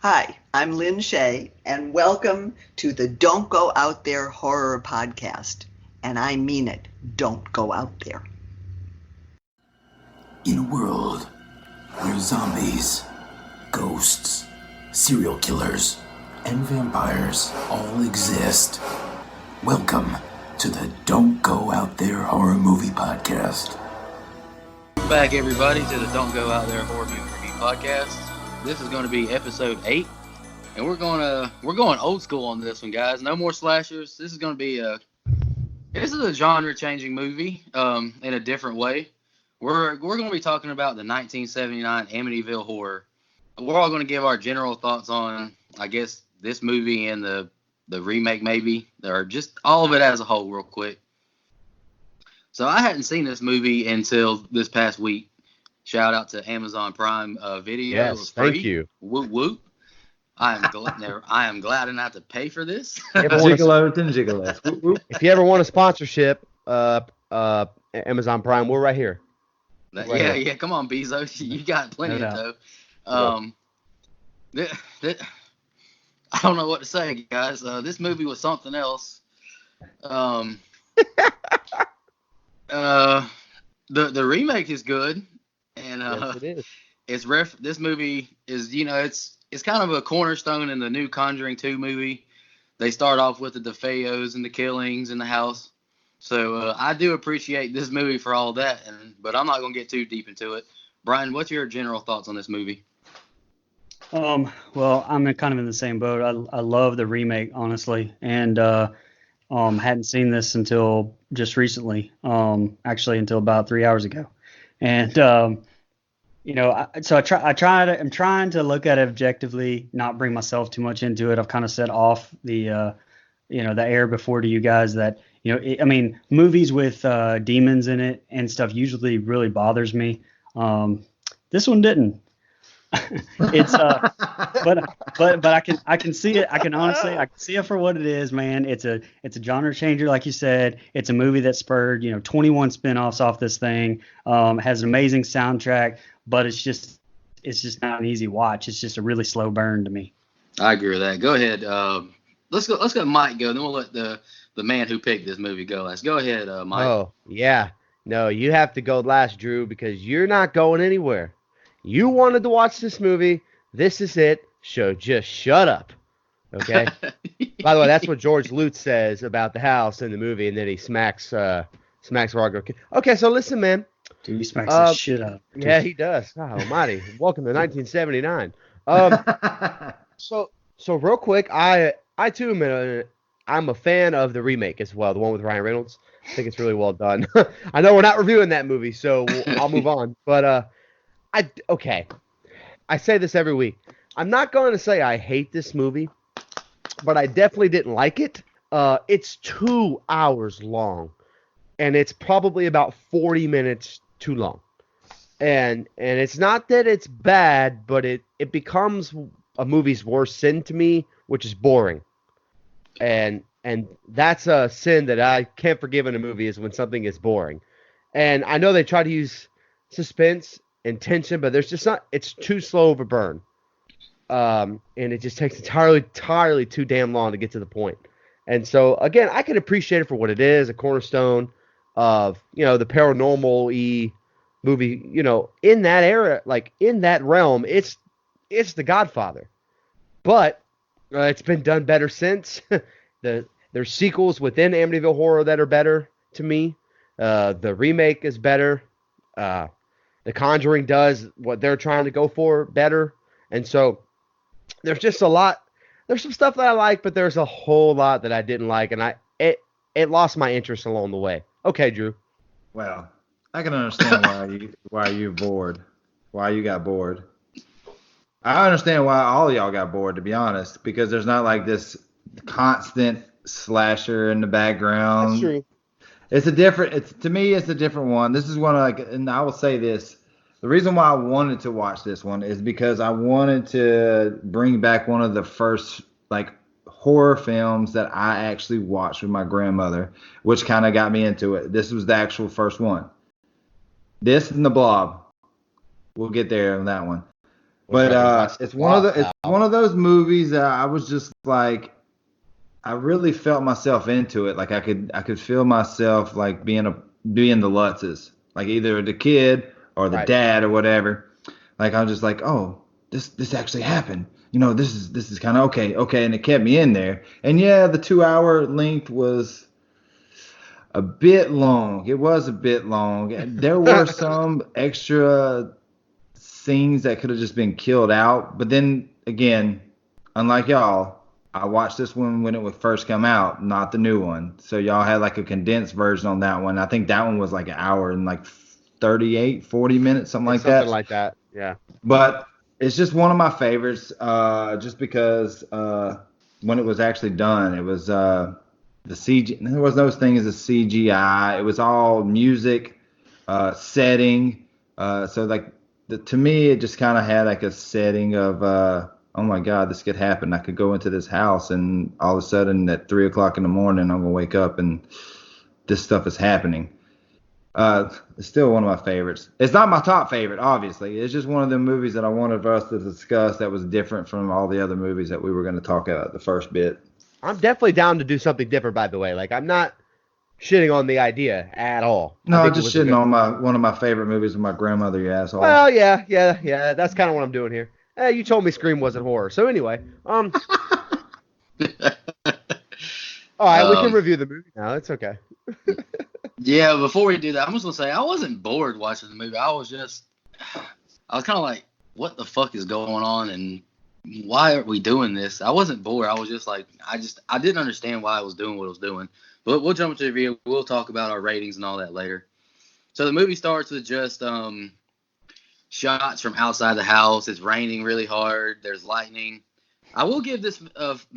Hi, I'm Lynn Shay, and welcome to the Don't Go Out There Horror Podcast. And I mean it, don't go out there. In a world where zombies, ghosts, serial killers, and vampires all exist, welcome to the Don't Go Out There Horror Movie Podcast. Back, everybody, to the Don't Go Out There Horror Movie Review Podcast. This is going to be episode 8, and we're going old school on this one, guys. No more slashers. This is going to be this is a genre-changing movie in a different way. We're going to be talking about the 1979 Amityville horror. We're all going to give our general thoughts on, I guess, this movie and the remake, maybe, or just all of it as a whole, real quick. So I hadn't seen this movie until this past week. Shout out to Amazon Prime Video. Yes, it was free. thank you. Whoop whoop. I am glad I didn't have to pay for this. Gigolo. Whoop, whoop. If you ever want a sponsorship, Amazon Prime, we're right here. Yeah. Come on, Bezos. You got plenty of dough. I don't know what to say, guys. This movie was something else. The remake is good, and Yes, it is. This movie is, it's kind of a cornerstone in the new Conjuring 2 movie. They start off with the DeFeos and the killings in the house. So I do appreciate this movie for all that, but I'm not going to get too deep into it. Brian, what's your general thoughts on this movie? Well, I'm kind of in the same boat. I love the remake, honestly, and hadn't seen this until just recently, actually until about 3 hours ago. And I'm trying to look at it objectively, not bring myself too much into it. I've kind of set off the air before to you guys that, movies with demons in it and stuff usually really bothers me. This one didn't. It's but I can see it. I can see it for what it is, man. It's a genre changer, like you said. It's a movie that spurred 21 spinoffs off this thing. Has an amazing soundtrack, but it's just not an easy watch. It's just a really slow burn to me. I agree with that. Go ahead. Let's go. Mike go. Then we'll let the man who picked this movie go last. Go ahead, Mike. Oh, yeah. No, you have to go last, Drew, because you're not going anywhere. You wanted to watch this movie. This is it. So just shut up. Okay? By the way, that's what George Lutz says about the house in the movie, and then he smacks Roger. Okay, so listen, man. Dude, he smacks the shit up. Yeah, he does. Oh, almighty. Welcome to 1979. So real quick, I too I'm a fan of the remake as well, the one with Ryan Reynolds. I think it's really well done. I know we're not reviewing that movie, so I'll move on. But I say this every week. I'm not going to say I hate this movie, but I definitely didn't like it. It's 2 hours long, and it's probably about 40 minutes too long. And it's not that it's bad, but it becomes a movie's worst sin to me, which is boring. And that's a sin that I can't forgive in a movie, is when something is boring. And I know they try to use suspense and tension, but there's just not. It's too slow of a burn, and it just takes entirely too damn long to get to the point. And so again, I can appreciate it for what it is, a cornerstone of the paranormal-y movie. In that era, like in that realm, it's The Godfather, but it's been done better since. There's sequels within Amityville Horror that are better to me. The remake is better. The Conjuring does what they're trying to go for better. And so there's just a lot. There's some stuff that I like, but there's a whole lot that I didn't like, and it lost my interest along the way. Okay, Drew. Well, I can understand why you're bored. Why you got bored. I understand why all of y'all got bored, to be honest, because there's not like this constant slasher in the background. That's true. To me, it's a different one. This is one and I will say this. The reason why I wanted to watch this one is because I wanted to bring back one of the first horror films that I actually watched with my grandmother, which kind of got me into it. This was the actual first one. This and The Blob. We'll get there on that one. But it's Wow. one of those movies that I was just like, I really felt myself into it. Like I could feel myself like being the Lutzes, like either the kid or the Right. dad or whatever. Like I'm just like, oh, this actually happened. You know, this is kind of okay, and it kept me in there. And yeah, the 2 hour length was a bit long. It was a bit long. There were some extra scenes that could have just been killed out. But then again, unlike y'all, I watched this one when it would first come out, not the new one. So y'all had like a condensed version on that one. I think that one was like an hour and like 38, 40 minutes, something like Something that. like that. Yeah. But it's just one of my favorites, just because when it was actually done, it was the CG. There was no thing as a CGI. It was all music, setting. So like to me, it just kind of had like a setting of oh my God, this could happen. I could go into this house and all of a sudden at 3 o'clock in the morning, I'm gonna wake up and this stuff is happening. It's still one of my favorites. It's not my top favorite, obviously. It's just one of the movies that I wanted for us to discuss that was different from all the other movies that we were going to talk about the first bit. I'm definitely down to do something different, by the way. Like, I'm not shitting on the idea at all. I No, think it just was a shitting good. on one of my favorite movies with my grandmother, you asshole. Well, yeah. That's kind of what I'm doing here. You told me Scream wasn't horror. So anyway, all right, we can Um, review the movie now. It's okay. yeah, before we do that, I'm just gonna say I wasn't bored watching the movie. I was kind of like, what the fuck is going on, and why are we doing this? I wasn't bored. I was just like, I didn't understand why I was doing what I was doing. But we'll jump into the review. We'll talk about our ratings and all that later. So the movie starts with just shots from outside the house. It's raining really hard. There's lightning. I will give this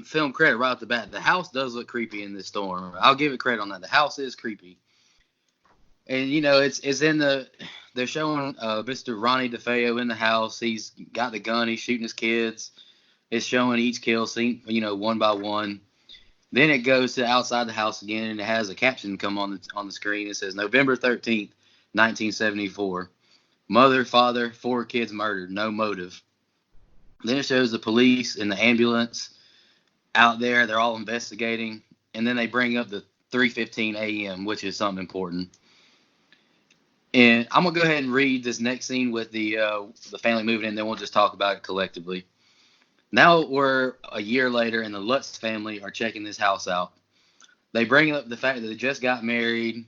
film credit right off the bat. The house does look creepy in this storm. I'll give it credit on that. The house is creepy. And it's in they're showing Mr. Ronnie DeFeo in the house. He's got the gun. He's shooting his kids. It's showing each kill scene, one by one. Then it goes to outside the house again, and it has a caption come on the screen. It says November 13th, 1974. Mother, father, 4 kids murdered, no motive. Then it shows the police and the ambulance out there. They're all investigating, and then they bring up the 3:15 a.m., which is something important. And I'm gonna go ahead and read this next scene with the family moving in, then we'll just talk about it collectively. Now we're a year later, and the Lutz family are checking this house out. They bring up the fact that they just got married.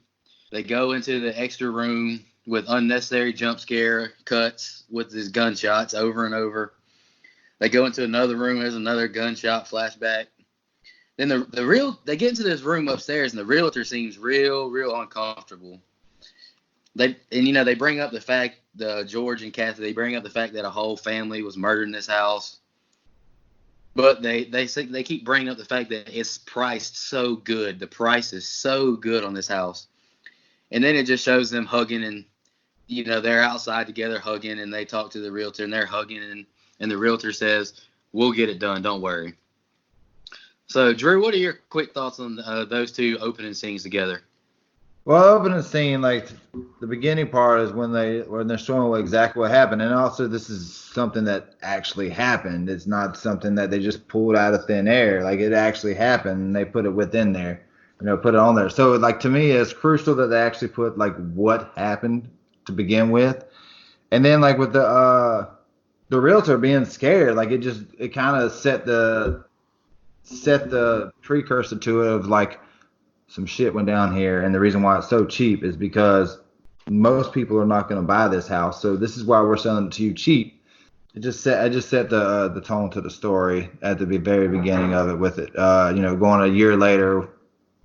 They go into the extra room with unnecessary jump scare cuts with these gunshots over and over. They go into another room. There's another gunshot flashback. Then they get into this room upstairs, and the realtor seems real uncomfortable. They bring up the fact, George and Kathy, they bring up the fact that a whole family was murdered in this house. But they keep bringing up the fact that it's priced so good. The price is so good on this house. And then it just shows them hugging, and they're outside together hugging, and they talk to the realtor, and they're hugging, and the realtor says, "We'll get it done, don't worry." So, Drew, what are your quick thoughts on those two opening scenes together? Well, opening scene, like the beginning part is when they're showing exactly what happened, and also this is something that actually happened. It's not something that they just pulled out of thin air. Like it actually happened, and they put it within there, put it on there. So, like to me, it's crucial that they actually put like what happened to begin with, and then like with the realtor being scared, like it kind of set the precursor to it of like some shit went down here, and the reason why it's so cheap is because most people are not going to buy this house, so this is why we're selling it to you cheap. I just set the tone to the story at the very beginning of it with it. Going a year later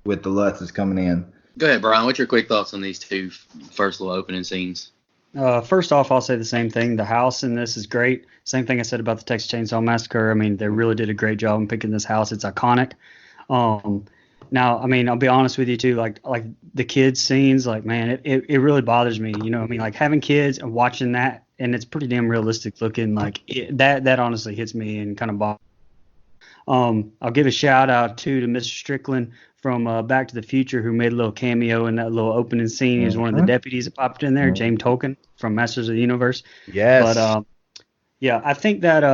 with the Lutzes coming in. Go ahead, Brian. What's your quick thoughts on these two first little opening scenes? First off, I'll say the same thing. The house in this is great. Same thing I said about the Texas Chainsaw Massacre. I mean, they really did a great job in picking this house. It's iconic. Now, I mean, I'll be honest with you too. Like the kids scenes, like man, it really bothers me. I mean, like having kids and watching that, and it's pretty damn realistic looking. Like that honestly hits me and kind of bothers. I'll give a shout out to Mr. Strickland from Back to the Future, who made a little cameo in that little opening scene. He was one of the deputies that popped in there. James Tolkien from Masters of the Universe. Yes. But Yeah, I think that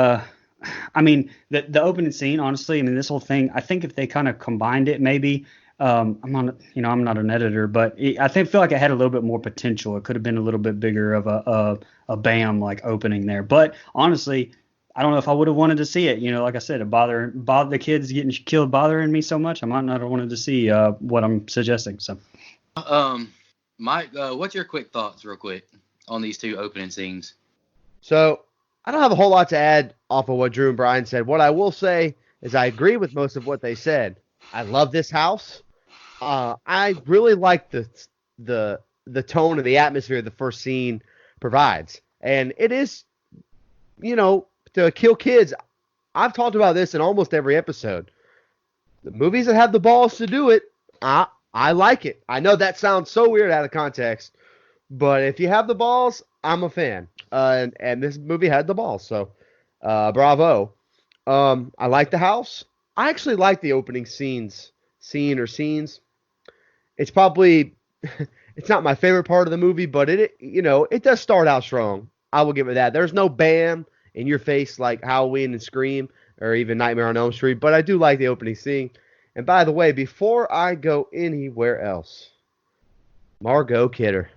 I mean the opening scene, honestly, I mean this whole thing, I think if they kind of combined it, maybe I'm not an editor, but feel like it had a little bit more potential. It could have been a little bit bigger of a bam like opening there. But honestly, I don't know if I would have wanted to see it. Like I said, it bother the kids getting killed bothering me so much. I might not have wanted to see what I'm suggesting. So, Mike, what's your quick thoughts, real quick, on these two opening scenes? So I don't have a whole lot to add off of what Drew and Brian said. What I will say is I agree with most of what they said. I love this house. I really like the tone and the atmosphere the first scene provides, and it is, to kill kids. I've talked about this in almost every episode. The movies that have the balls to do it, I like it. I know that sounds so weird out of context, but if you have the balls, I'm a fan. And this movie had the balls, so bravo. I like the house. I actually like the opening scenes. It's probably it's not my favorite part of the movie, but it does start out strong. I will give it that. There's no bam in your face like Halloween and Scream or even Nightmare on Elm Street, but I do like the opening scene. And by the way, before I go anywhere else, Margot Kidder,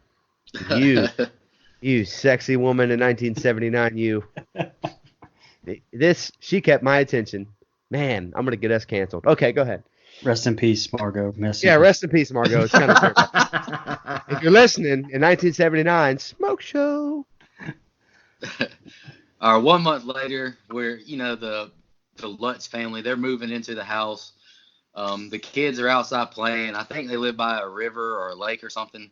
you sexy woman in 1979, she kept my attention. Man, I'm gonna get us canceled. Okay, go ahead. rest in peace, Margot. Rest in peace, Margot. It's kind of weird. If you're listening, in 1979, Smoke Show. 1 month later, where the Lutz family, they're moving into the house. The kids are outside playing. I think they live by a river or a lake or something.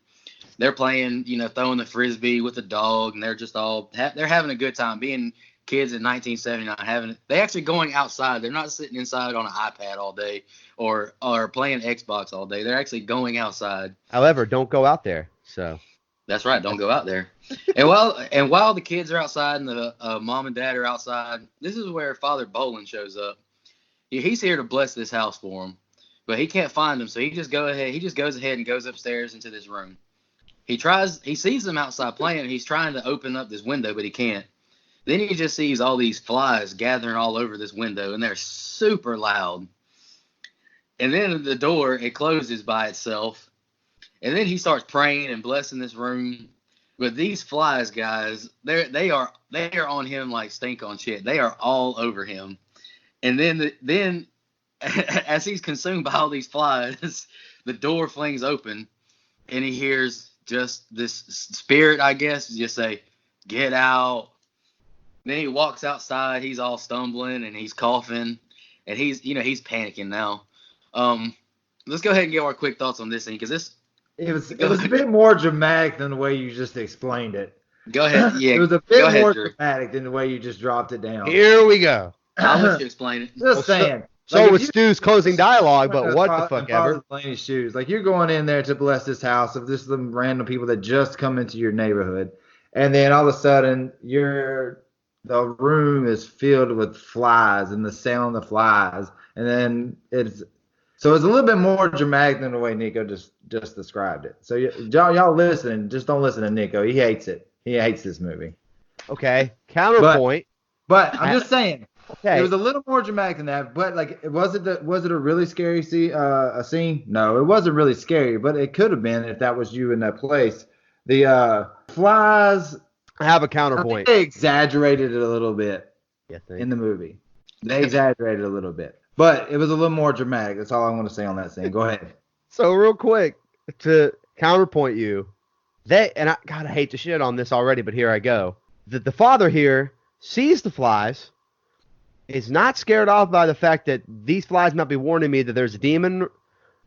They're playing, throwing the frisbee with the dog, and they're just they're having a good time. Being kids in 1979, they actually going outside. They're not sitting inside on an iPad all day or playing Xbox all day. They're actually going outside. However, don't go out there. So that's right, don't go out there. while the kids are outside and the mom and dad are outside, this is where Father Boland shows up. He's here to bless this house for him, but he can't find them, so he just goes ahead and goes upstairs into this room. He sees them outside playing. He's trying to open up this window, but he can't. Then he just sees all these flies gathering all over this window, and they're super loud. And then the door, it closes by itself. And then he starts praying and blessing this room. But these flies, guys, they are on him like stink on shit. They are all over him. And then as he's consumed by all these flies, the door flings open, and he hears just this spirit, I guess, just say, "Get out." Then he walks outside. He's all stumbling and he's coughing, and he's panicking now. Let's go ahead and give our quick thoughts on this thing, because it was a bit more dramatic than the way you just explained it. Go ahead. Yeah, it was a bit more dramatic than the way you just dropped it down. Here we go. I'll let you explain it. Just saying. So was Stu's closing dialogue, but what the fuck ever? Father shoes. Like, you're going in there to bless this house of just some random people that just come into your neighborhood, and then all of a sudden the room is filled with flies and the sound of flies, and then it's a little bit more dramatic than the way Nico just described it. So y'all listening, just don't listen to Nico. He hates it. He hates this movie. Okay. Counterpoint. But I'm just saying. Okay. It was a little more dramatic than that, but like, was it a really scary scene? No, it wasn't really scary, but it could have been if that was you in that place. The flies. I have a counterpoint. They exaggerated it a little bit in the movie. They exaggerated a little bit, but it was a little more dramatic. That's all I want to say on that scene. Go ahead. So real quick, to counterpoint you, I hate to shit on this already, but here I go. The father here sees the flies, is not scared off by the fact that these flies might be warning me that there's a demon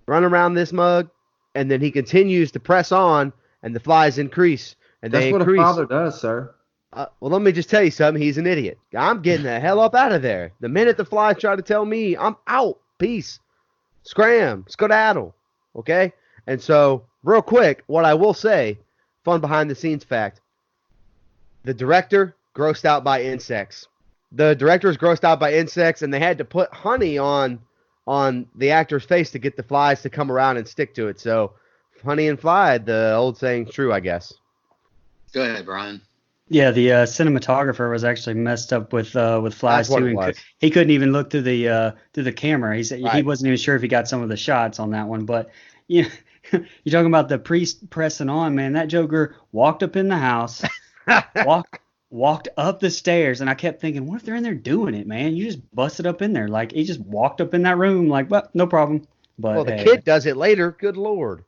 running around this mug, and then he continues to press on, and the flies increase, and That's they what increase. a father does, sir. Well, let me just tell you something. He's an idiot. I'm getting the hell up out of there. The minute the flies try to tell me, I'm out. Peace. Scram. Skedaddle. Okay? And so, real quick, what I will say, fun behind-the-scenes fact, the director grossed out by insects. The director is grossed out by insects, and they had to put honey on the actor's face to get the flies to come around and stick to it. So, honey and fly, the old saying's true, I guess. Go ahead, Brian. Yeah, the cinematographer was actually messed up with flies That's what too, it and was. he couldn't even look through the camera. He said he Right. wasn't even sure if he got some of the shots on that one. But you you're talking about the priest pressing on, man. That Joker walked up in the house, walked up the stairs, and I kept thinking, what if they're in there doing it, man? You just busted up in there, like he just walked up in that room, like, well, no problem. Well, But the hey, kid does it later. Good Lord.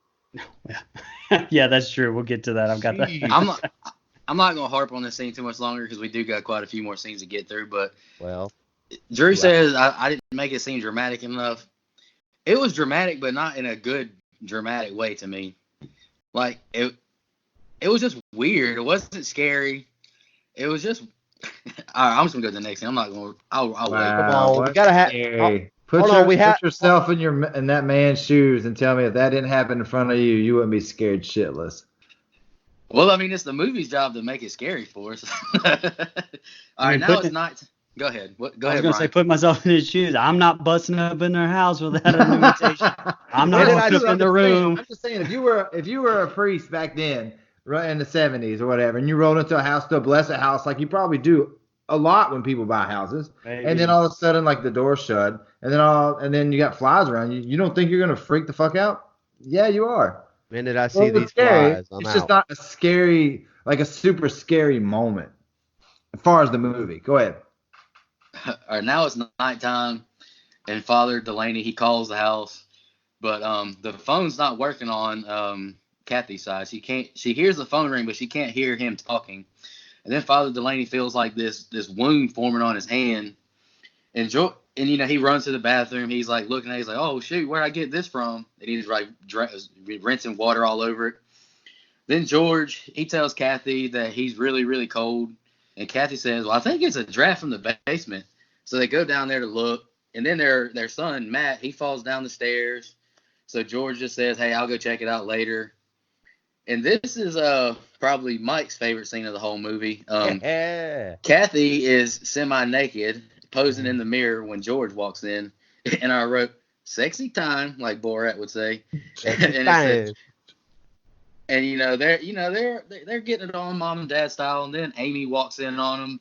yeah, that's true. We'll get to that. I've got that. I'm Jeez. not I'm not gonna harp on this scene too much longer because we do got quite a few more scenes to get through. But Well, Drew well. says I didn't make it seem dramatic enough. It was dramatic, but not in a good dramatic way to me. Like it was just weird. It wasn't scary. It was just. All right, I'm just gonna go to the next thing. I'm not gonna. I'll wait. Come Wow, on. We what's gotta have. scary? Hold on. Put yourself in that man's shoes and tell me if that didn't happen in front of you, you wouldn't be scared shitless. Well, I mean, it's the movie's job to make it scary for us. All I right, mean, now it's night. Go ahead. Go I was ahead, gonna say, Brian. put myself in his shoes. I'm not busting up in their house without an invitation. I'm When not did Well, I? walking dude, up in the room. I'm just saying, if you were a priest back then, right in the '70s or whatever, and you rolled into a house to bless a house, like you probably do a lot when people buy houses, and then Maybe. all of a sudden, like the door shut, and then you got flies around you, you don't think you're gonna freak the fuck out? Yeah, you are. When did I Well, see it was these scary. flies? I'm It's just out. not a scary, like a super scary moment as far as the movie. Go ahead. All right, now it's nighttime, and Father Delaney he calls the house, but the phone's not working on Kathy's side. She can't. She hears the phone ring, but she can't hear him talking. And then Father Delaney feels like this wound forming on his hand, and he runs to the bathroom. He's like looking at it. He's like, oh shoot, where'd I get this from? And he's like rinsing water all over it. Then George he tells Kathy that he's really really cold, and Kathy says, well, I think it's a draft from the basement. So they go down there to look, and then their son Matt he falls down the stairs. So George just says, hey, I'll go check it out later. And this is probably Mike's favorite scene of the whole movie. Yeah. Kathy is semi-naked, posing in the mirror when George walks in, and I wrote "sexy time" like Borat would say, Sexy and it says, time. and they're getting it on mom and dad style, and then Amy walks in on them,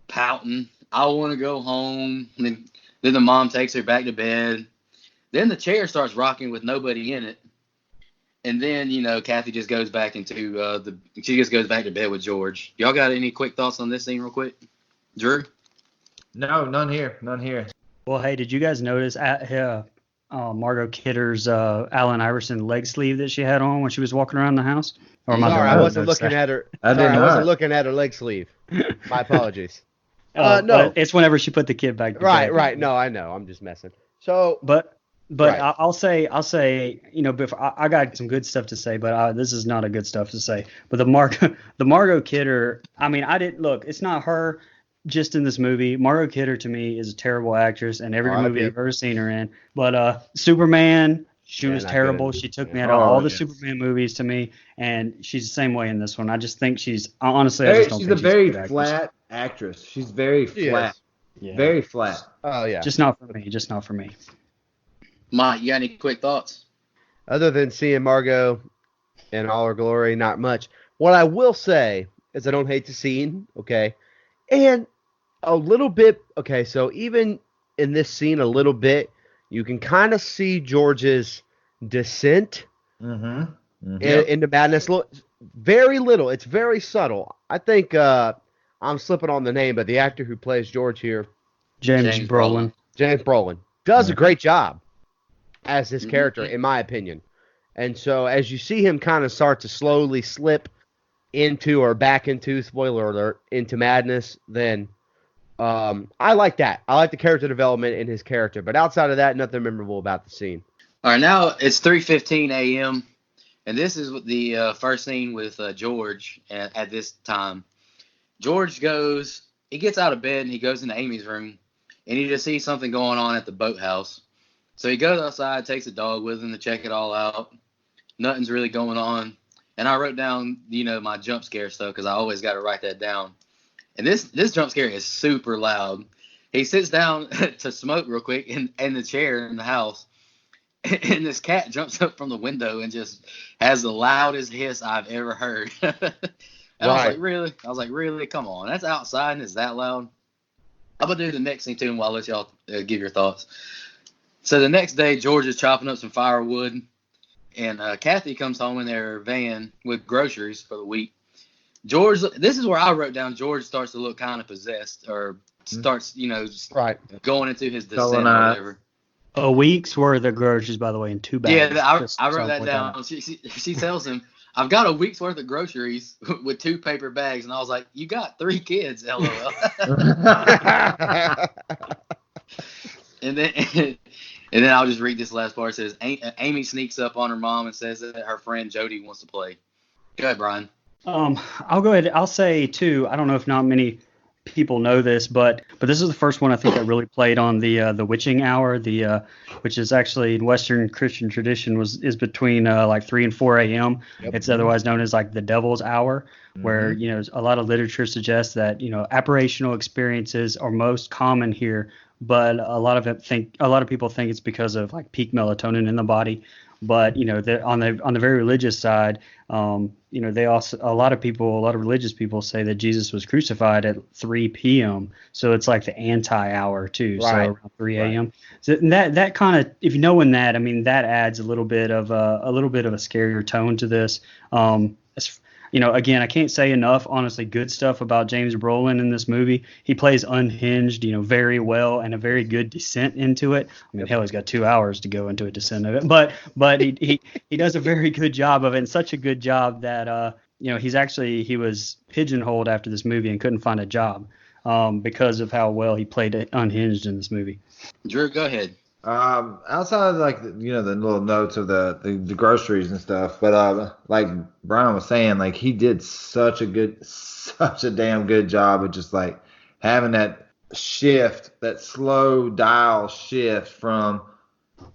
pouting, "I want to go home." And then the mom takes her back to bed. Then the chair starts rocking with nobody in it, and then Kathy just goes back into she just goes back to bed with George. Y'all got any quick thoughts on this scene, real quick, Drew? No, none here. None here. Well, hey, did you guys notice Margot Kidder's Allen Iverson leg sleeve that she had on when she was walking around the house? Or am I the Sorry, only I one that wasn't noticed looking that? at her. I Sorry, did I wasn't not. looking at her leg sleeve. My apologies. But No. it's whenever she put the kid back to Right, bed. right. No, I know. I'm just messing. So, But right. I'll say before, I got some good stuff to say, but this is not a good stuff to say. But the Margot Kidder, I mean, I didn't look. It's not her just in this movie. Margot Kidder to me is a terrible actress in every movie R.I.P. I've ever seen her in. But Superman, she Yeah, was not good terrible. in She took yeah. me out of Oh, all the yes. Superman movies to me, and she's the same way in this one. I just think honestly, I just don't She's a think she's a very good actress. flat actress. She's very She flat. is. Yeah, Very flat. Oh yeah. just not for me. Just not for me. Mike, you got any quick thoughts? Other than seeing Margot in all her glory, not much. What I will say is I don't hate the scene, okay? And a little bit, okay, so even in this scene a little bit, you can kind of see George's descent Mm-hmm. into madness. Very little. It's very subtle. I think I'm slipping on the name, but the actor who plays George here, James James Brolin. Brolin. James Brolin, does a Mhm. great job as his character, Mm-hmm. in my opinion. And so as you see him kind of start to slowly slip into or back into, spoiler alert, into madness, then I like that. I like the character development in his character. But outside of that, nothing memorable about the scene. All right, now it's 3:15 a.m. and this is the first scene with George at this time. George he gets out of bed and he goes into Amy's room, and he just sees something going on at the boathouse. So he goes outside, takes a dog with him to check it all out. Nothing's really going on, and I wrote down my jump scare stuff because I always got to write that down. And this jump scare is super loud. He sits down to smoke real quick in the chair in the house, and this cat jumps up from the window and just has the loudest hiss I've ever heard. And I was Right. like, really? I was like, really? Come on. That's outside and it's that loud. I'm going to do the next thing, too, and while I let y'all give your thoughts. So the next day, George is chopping up some firewood, and Kathy comes home in their van with groceries for the week. George, this is where I wrote down George starts to look kind of possessed, or starts, Right. going into his descent Going or on. whatever. A week's worth of groceries, by the way, in 2 bags. Yeah, Just I wrote something that like down. She tells him, I've got a week's worth of groceries with 2 paper bags. And I was like, you got 3 kids, LOL. And then and then I'll just read this last part. It says, Amy sneaks up on her mom and says that her friend Jody wants to play. Go ahead, Brian. I'll go ahead. I'll say too. I don't know if not many people know this, but this is the first one I think that really played on the witching hour, which is actually in Western Christian tradition is between like 3 and 4 a.m. Yep. It's otherwise known as like the devil's hour, where a lot of literature suggests that apparitional experiences are most common here, but a lot of people think it's because of like peak melatonin in the body. But on the very religious side, they also a lot of religious people say that Jesus was crucified at 3 p.m. So it's like the anti-hour too. Right. So around 3 a.m. So that kind of, if you know that, I mean, that adds a little bit of a scarier tone to this. Again, I can't say enough, honestly, good stuff about James Brolin in this movie. He plays unhinged, very well, and a very good descent into it. I mean, hell, he's got 2 hours to go into a descent of it, but he does a very good job of it, and such a good job that he was pigeonholed after this movie and couldn't find a job because of how well he played unhinged in this movie. Drew, go ahead. Outside of like the little notes of the groceries and stuff, but like Brian was saying, like he did such a damn good job of just like having that shift, that slow dial shift from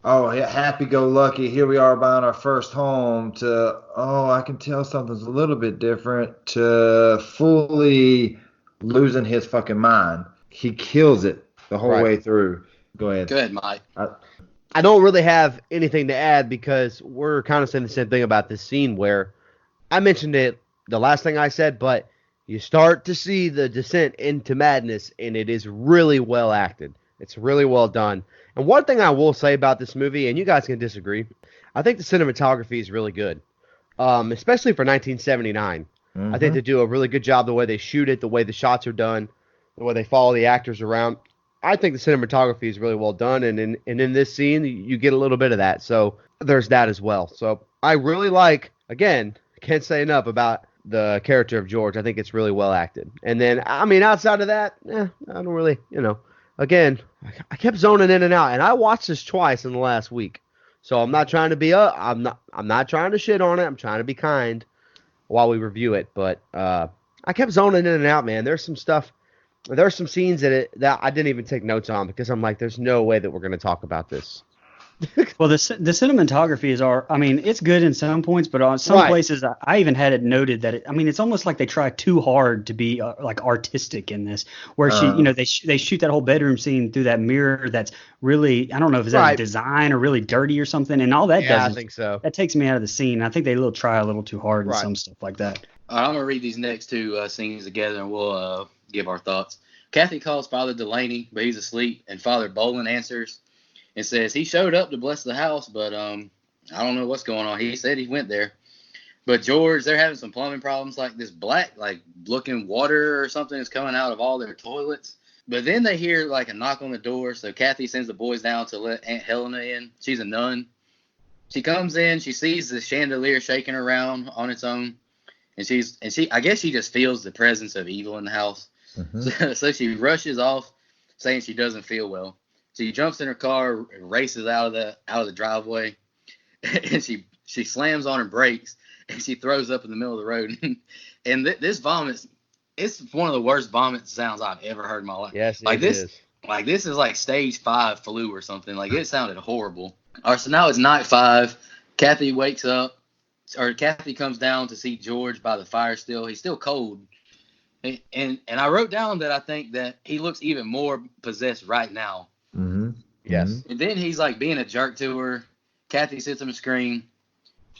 happy go lucky, here we are buying our first home, to I can tell something's a little bit different, to fully losing his fucking mind. He kills it the whole way through. Go ahead, Mike. I don't really have anything to add because we're kind of saying the same thing about this scene where I mentioned it the last thing I said, but you start to see the descent into madness, and it is really well acted. It's really well done. And one thing I will say about this movie, and you guys can disagree, I think the cinematography is really good, especially for 1979. I think they do a really good job the way they shoot it, the way the shots are done, the way they follow the actors around. I think the cinematography is really well done, and in this scene, you get a little bit of that. So there's that as well. So I really again, can't say enough about the character of George. I think it's really well acted. And then, I mean, outside of that, I don't really, again, I kept zoning in and out, and I watched this twice in the last week. So I'm not trying to be I'm not trying to shit on it. I'm trying to be kind while we review it. But I kept zoning in and out, man. There's some scenes that I didn't even take notes on because I'm like, there's no way that we're going to talk about this. Well, the cinematography it's good in some points, but on some places I even had it noted that it's almost like they try too hard to be like artistic in this, where they shoot that whole bedroom scene through that mirror that's really, I don't know if it's that design or really dirty or something, and all that does I is, think so. That takes me out of the scene. I think they try a little too hard in some stuff like that. All right, I'm gonna read these next 2 scenes together, and we'll give our thoughts. Kathy calls Father Delaney, but he's asleep, and Father Bolin answers and says he showed up to bless the house, but I don't know what's going on. He said he went there. But George, they're having some plumbing problems, like this black, like looking water or something is coming out of all their toilets. But then they hear like a knock on the door, so Kathy sends the boys down to let Aunt Helena in. She's a nun. She comes in, she sees the chandelier shaking around on its own, and she I guess she just feels the presence of evil in the house. So she rushes off, saying she doesn't feel well. She jumps in her car, races out of the driveway, and she slams on her brakes, and she throws up in the middle of the road. And this vomit, it's one of the worst vomit sounds I've ever heard in my life. Yes, like this is. Like this is like stage 5 flu or something. Like it sounded horrible. All right, so now it's night 5. Kathy wakes up, or Kathy comes down to see George by the fire still. He's still cold. And I wrote down that I think that he looks even more possessed right now. Yes. And then he's like being a jerk to her. Kathy sits on the screen.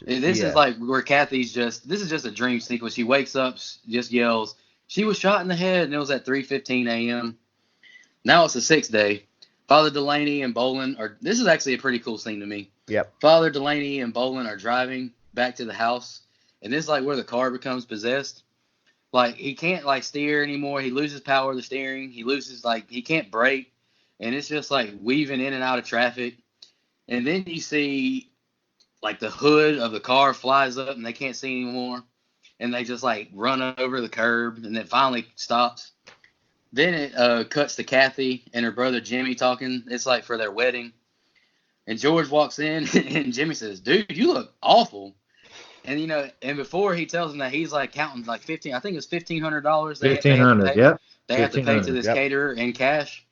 This is like where Kathy's this is just a dream sequence. She wakes up, just yells, she was shot in the head, and it was at 3:15 a.m. Now it's the sixth day. Father Delaney and Bolin this is actually a pretty cool scene to me. Yep. Father Delaney and Bolin are driving back to the house, and this is like where the car becomes possessed. Like, he can't, like, steer anymore. He loses power of the steering. He loses, like, he can't brake. And it's just, like, weaving in and out of traffic. And then you see, like, the hood of the car flies up and they can't see anymore. And they just, like, run over the curb and then finally stops. Then it cuts to Kathy and her brother Jimmy talking. It's, like, for their wedding. And George walks in and Jimmy says, dude, you look awful. And, and before he tells him that he's, like, counting, like, I think it's $1,500. $1,500, yep. They have to pay to this caterer in cash.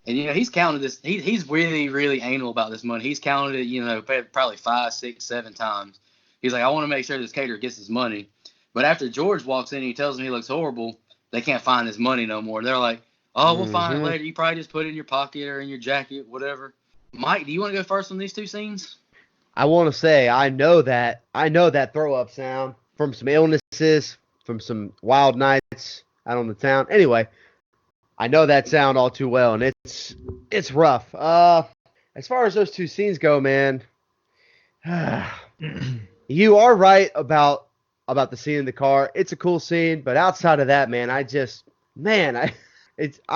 And, he's counted this. He's really, really anal about this money. He's counted it, probably 5, 6, 7 times. He's like, I want to make sure this caterer gets his money. But after George walks in and he tells him he looks horrible, they can't find his money no more. They're like, oh, we'll find it later. You probably just put it in your pocket or in your jacket, whatever. Mike, do you want to go first on these two scenes? I want to say I know that throw up sound from some illnesses, from some wild nights out on the town. Anyway, I know that sound all too well, and it's rough. As far as those two scenes go, man, you are right about the scene in the car. It's a cool scene, but outside of that, man, I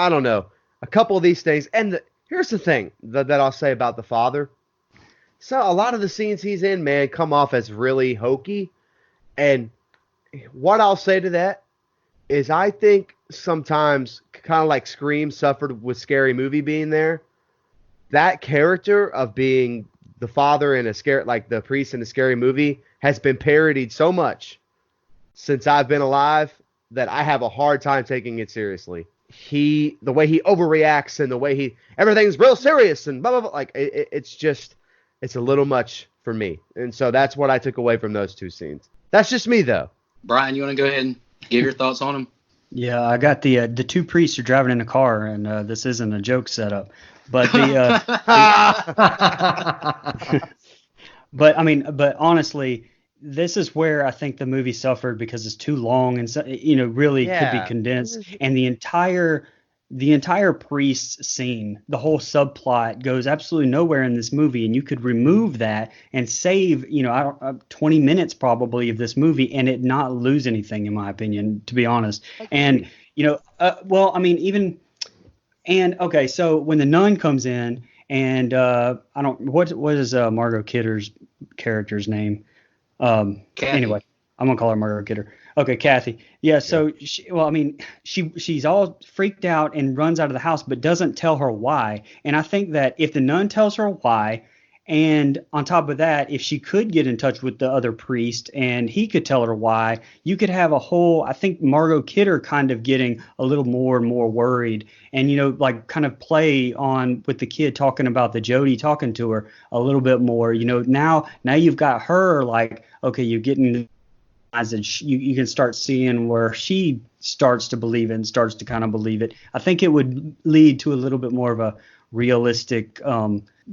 don't know. A couple of these things, and here's the thing that I'll say about the father. So a lot of the scenes he's in, man, come off as really hokey. And what I'll say to that is I think sometimes, kind of like Scream suffered with Scary Movie being there, that character of being the father in like the priest in a Scary Movie has been parodied so much since I've been alive that I have a hard time taking it seriously. The way he overreacts and the way everything's real serious and blah, blah, blah. Like, it's a little much for me. And so that's what I took away from those two scenes. That's just me, though. Brian, you want to go ahead and give your thoughts on them? Yeah, I got the two priests are driving in a car, and this isn't a joke setup. But but honestly, this is where I think the movie suffered because it's too long and really could be condensed. And the entire priest scene, the whole subplot goes absolutely nowhere in this movie, and you could remove that and save 20 minutes probably of this movie and it not lose anything, in my opinion, to be honest. And so when the nun comes in and what is Margot Kidder's character's name? Anyway, I'm gonna call her Margot Kidder. Okay, Kathy. Yeah. So she's all freaked out and runs out of the house, but doesn't tell her why. And I think that if the nun tells her why, and on top of that, if she could get in touch with the other priest and he could tell her why, you could have I think Margot Kidder kind of getting a little more and more worried, and like kind of play on with the kid talking about the Jody talking to her a little bit more. Now you've got her like, okay, you're getting. You can start seeing where she starts to believe it and starts to kind of believe it. I think it would lead to a little bit more of a realistic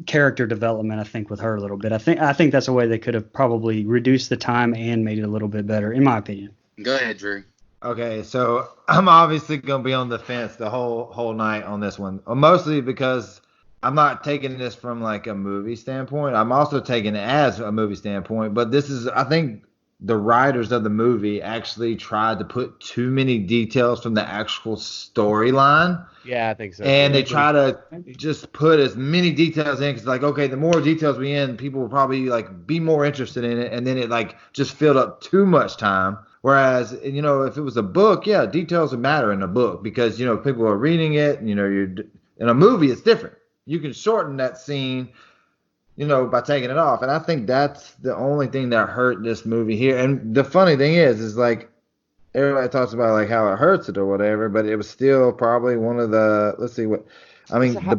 character development, I think, with her a little bit. I think that's a way they could have probably reduced the time and made it a little bit better, in my opinion. Go ahead, Drew. Okay, so I'm obviously going to be on the fence the whole night on this one, mostly because I'm not taking this from like a movie standpoint. I'm also taking it as a movie standpoint, but this is, I think, the writers of the movie actually tried to put too many details from the actual storyline. Yeah, I think so. And they try to just put as many details in because, like, okay, the more details we in, people will probably like be more interested in it, and then it like just filled up too much time. Whereas, if it was a book, yeah, details would matter in a book because people are reading it, and you're in a movie, it's different. You can shorten that scene, by taking it off. And I think that's the only thing that hurt this movie here. And the funny thing is like everybody talks about like how it hurts it or whatever, but it was still probably one of the, the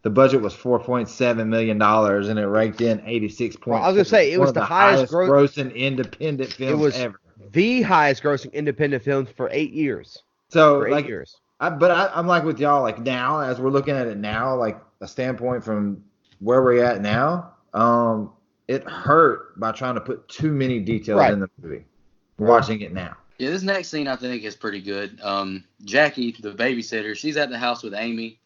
budget was $4.7 million and it raked in 86 points. Well, I was going to say, it was the highest grossing independent films ever. The highest grossing independent film for 8 years. So, for 8 years. I'm like with y'all, like now, as we're looking at it now, like a standpoint from where we're at now, it hurt by trying to put too many details Right. in the movie. Watching it now. Yeah, this next scene I think is pretty good. Jackie, the babysitter, she's at the house with Amy,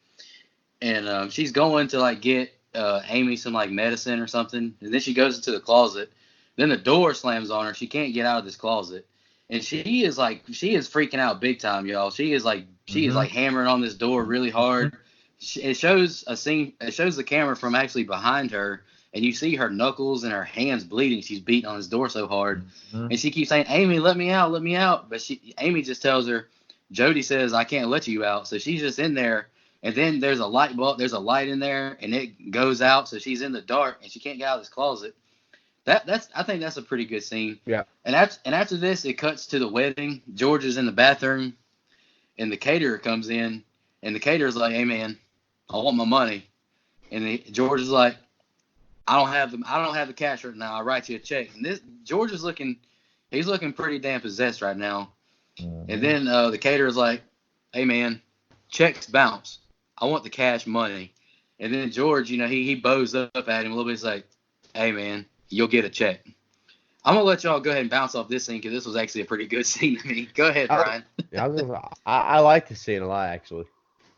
and she's going to like get Amy some like medicine or something, and then she goes into the closet. Then the door slams on her. She can't get out of this closet, and she is freaking out big time, y'all. She is like hammering on this door really hard. It shows a scene. It shows the camera from actually behind her, and you see her knuckles and her hands bleeding. She's beating on this door so hard, and she keeps saying, "Amy, let me out, let me out." But Amy just tells her, Jody says, "I can't let you out." So she's just in there. And then there's a light bulb. There's a light in there, and it goes out, so she's in the dark, and she can't get out of this closet. I think that's a pretty good scene. Yeah. And after this, it cuts to the wedding. George is in the bathroom, and the caterer comes in, and the caterer's like, "Hey man, I want my money." And George is like, I don't have the cash right now. I'll write you a check." And this George is he's looking pretty damn possessed right now. And then the caterer's like, "Hey man, checks bounce. I want the cash money." And then George, he bows up at him a little bit. He's like, "Hey man, you'll get a check." I'm gonna let y'all go ahead and bounce off this scene because this was actually a pretty good scene to me. Go ahead, Brian. I like this scene a lot, actually.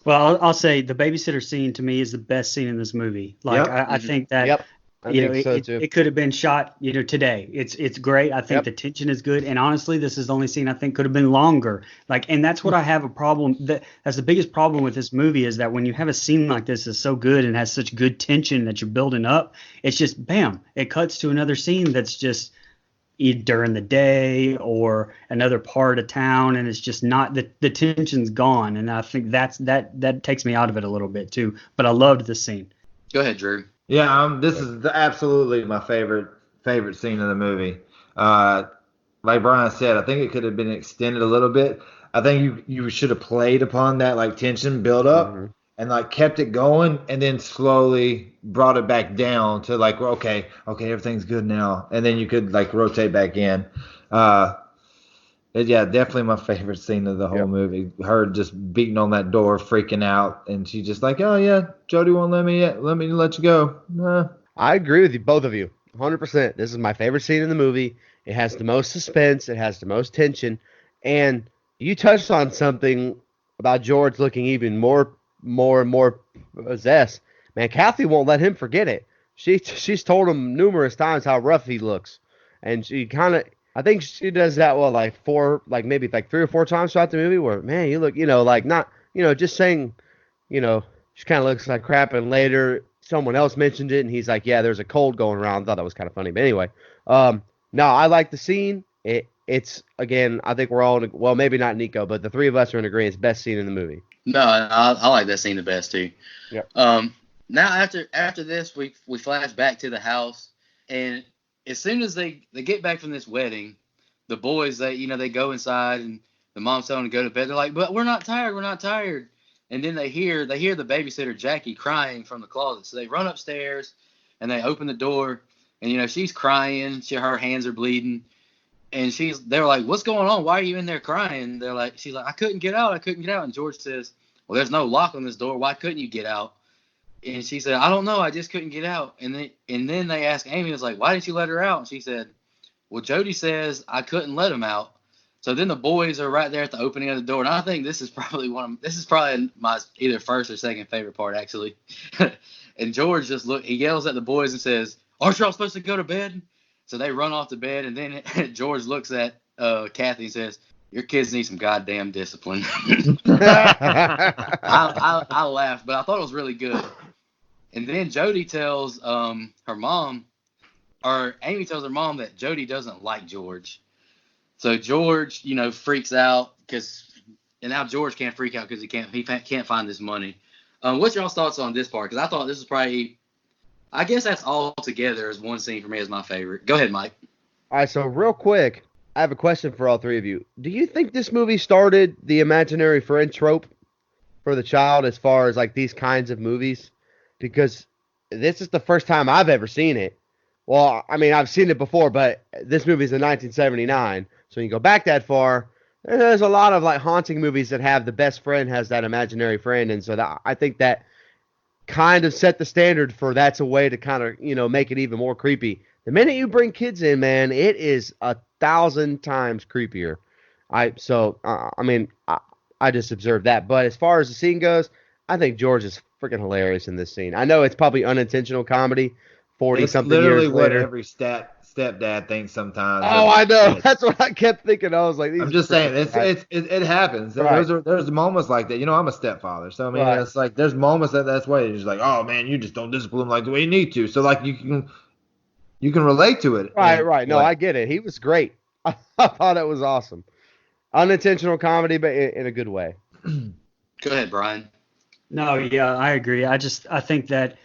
Well, I'll say the babysitter scene to me is the best scene in this movie. Like I think that Yep. I think so too. it could have been shot today. It's great. I think Yep. the tension is good, and honestly, this is the only scene I think could have been longer. And that's what I have a problem. That's the biggest problem with this movie is that when you have a scene like this that's so good and has such good tension that you're building up, it's just bam, it cuts to another scene that's just during the day or another part of town, and it's just not the tension's gone, and I think that takes me out of it a little bit too. But I loved the scene. Go ahead, Drew. Yeah, this is absolutely my favorite scene of the movie. Like Brian said, I think it could have been extended a little bit. I think you should have played upon that like tension build up and like kept it going, and then slowly brought it back down to like okay, everything's good now, and then you could like rotate back in. Yeah, definitely my favorite scene of the whole movie. Her just beating on that door, freaking out, and she's just like, "Oh yeah, Jody won't let me let you go." I agree with you, both of you, 100%. This is my favorite scene in the movie. It has the most suspense. It has the most tension, and you touched on something about George looking even more and more possessed. Man, Kathy won't let him forget it. She's told him numerous times how rough he looks, and she kind of. I think she does that maybe 3 or 4 times throughout the movie where, man, you look, not, just saying, she kind of looks like crap. And later someone else mentioned it and he's like, yeah, there's a cold going around. I thought that was kind of funny. But anyway, no, I like the scene. It's, again, I think we're all, well, maybe not Nico, but the three of us are in agreement. It's best scene in the movie. No, I like that scene the best too. Yep. Now after this, we flash back to the house, and as soon as they get back from this wedding, the boys they go inside, and the mom's telling them to go to bed. They're like, "But we're not tired." And then they hear the babysitter Jackie crying from the closet. So they run upstairs and they open the door, and she's crying. Her hands are bleeding, and they're like, "What's going on? Why are you in there crying?" She's like, I couldn't get out. And George says, "Well, there's no lock on this door. Why couldn't you get out?" And she said, "I don't know. I just couldn't get out." And then they asked Amy, was like, "Why didn't you let her out?" And she said, "Well, Jody says I couldn't let him out." So then the boys are right there at the opening of the door. And I think this is probably my either first or second favorite part, actually. And George he yells at the boys and says, "Aren't y'all supposed to go to bed?" So they run off to bed. And then George looks at Kathy and says, "Your kids need some goddamn discipline." I laughed, but I thought it was really good. And then Jody tells her mom, or Amy tells her mom that Jody doesn't like George. So George, freaks out and now George can't freak out because he can't find this money. What's y'all's thoughts on this part? Because I thought this was probably, I guess that's all together as one scene for me as my favorite. Go ahead, Mike. All right, so real quick, I have a question for all three of you. Do you think this movie started the imaginary friend trope for the child as far as like these kinds of movies? Because this is the first time I've ever seen it. Well, I mean, I've seen it before, but this movie's in 1979. So when you go back that far, there's a lot of like haunting movies that have the best friend has that imaginary friend. And so I think that kind of set the standard for that's a way to kind of, make it even more creepy. The minute you bring kids in, man, it is 1,000 times creepier. I mean, I just observed that. But as far as the scene goes, I think George is freaking hilarious in this scene. I know it's probably unintentional comedy, 40 It's something literally years what later. every stepdad thinks sometimes Oh, of I know. kids. That's what I kept thinking. I was like, I'm these just saying, freaking guys. it happens. Right, There's moments like that. You know, I'm a stepfather, so I mean, right, it's like there's moments that's why you're just like, oh man, you just don't discipline them like the way you need to. So like you can relate to it right, in right. a No, way. I get it. He was great. I thought it was awesome. Unintentional comedy, but in a good way. Go ahead, Brian. No, yeah, I agree. I think that,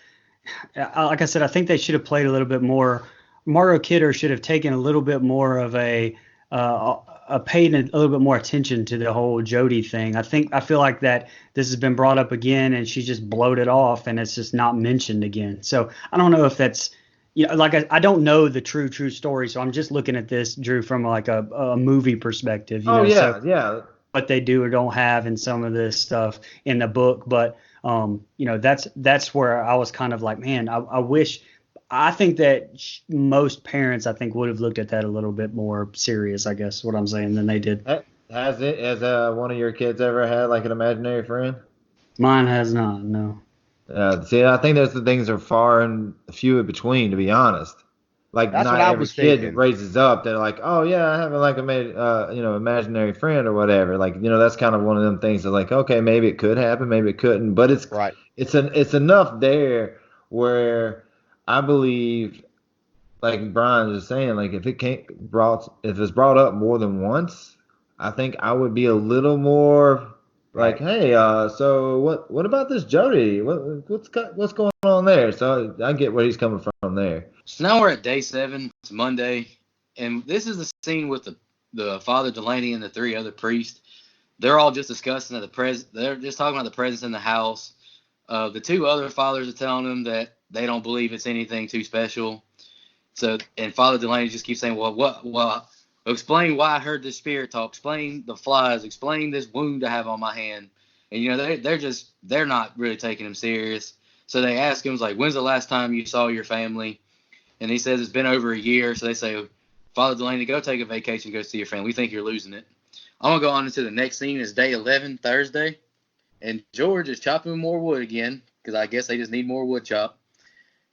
like I said, I think they should have played a little bit more. Mario Kidder should have taken a little bit more of paid a little bit more attention to the whole Jody thing. I feel like that this has been brought up again, and she's just bloated off, and it's just not mentioned again. So I don't know if that's, like I don't know the true story, so I'm just looking at this, Drew, from like a movie perspective, Oh So yeah, yeah. what they do or don't have in some of this stuff in the book. But that's where I was kind of like, man, I wish. I think that most parents, I think, would have looked at that a little bit more serious, I guess, what I'm saying, than they did. Has one of your kids ever had like an imaginary friend? Mine has not, no. See, I think those things are far and few in between, to be honest. Like, That's what not I every was kid thinking. raises up. They're like, oh yeah, I have like a imaginary friend or whatever. Like, that's kind of one of them things that like, okay, maybe it could happen, maybe it couldn't, but Right. it's enough there where I believe, like Brian was saying, like if it's brought up more than once, I think I would be a little more like, Right. hey, so what about this Jody? What's going on there? So I get where he's coming from there. So now we're at day 7. It's Monday, and this is the scene with the Father Delaney and the 3 other priests. They're all just discussing They're just talking about the presence in the house. The 2 other fathers are telling them that they don't believe it's anything too special. So, and Father Delaney just keeps saying, well, what? Well, explain why I heard this spirit talk. Explain the flies. Explain this wound I have on my hand. And they're not really taking him serious. So they ask him, like, when's the last time you saw your family? And he says it's been over a year. So they say, Father Delaney, go take a vacation, go see your family. We think you're losing it. I'm gonna go on into the next scene. It's day 11, Thursday, and George is chopping more wood again because I guess they just need more wood chop.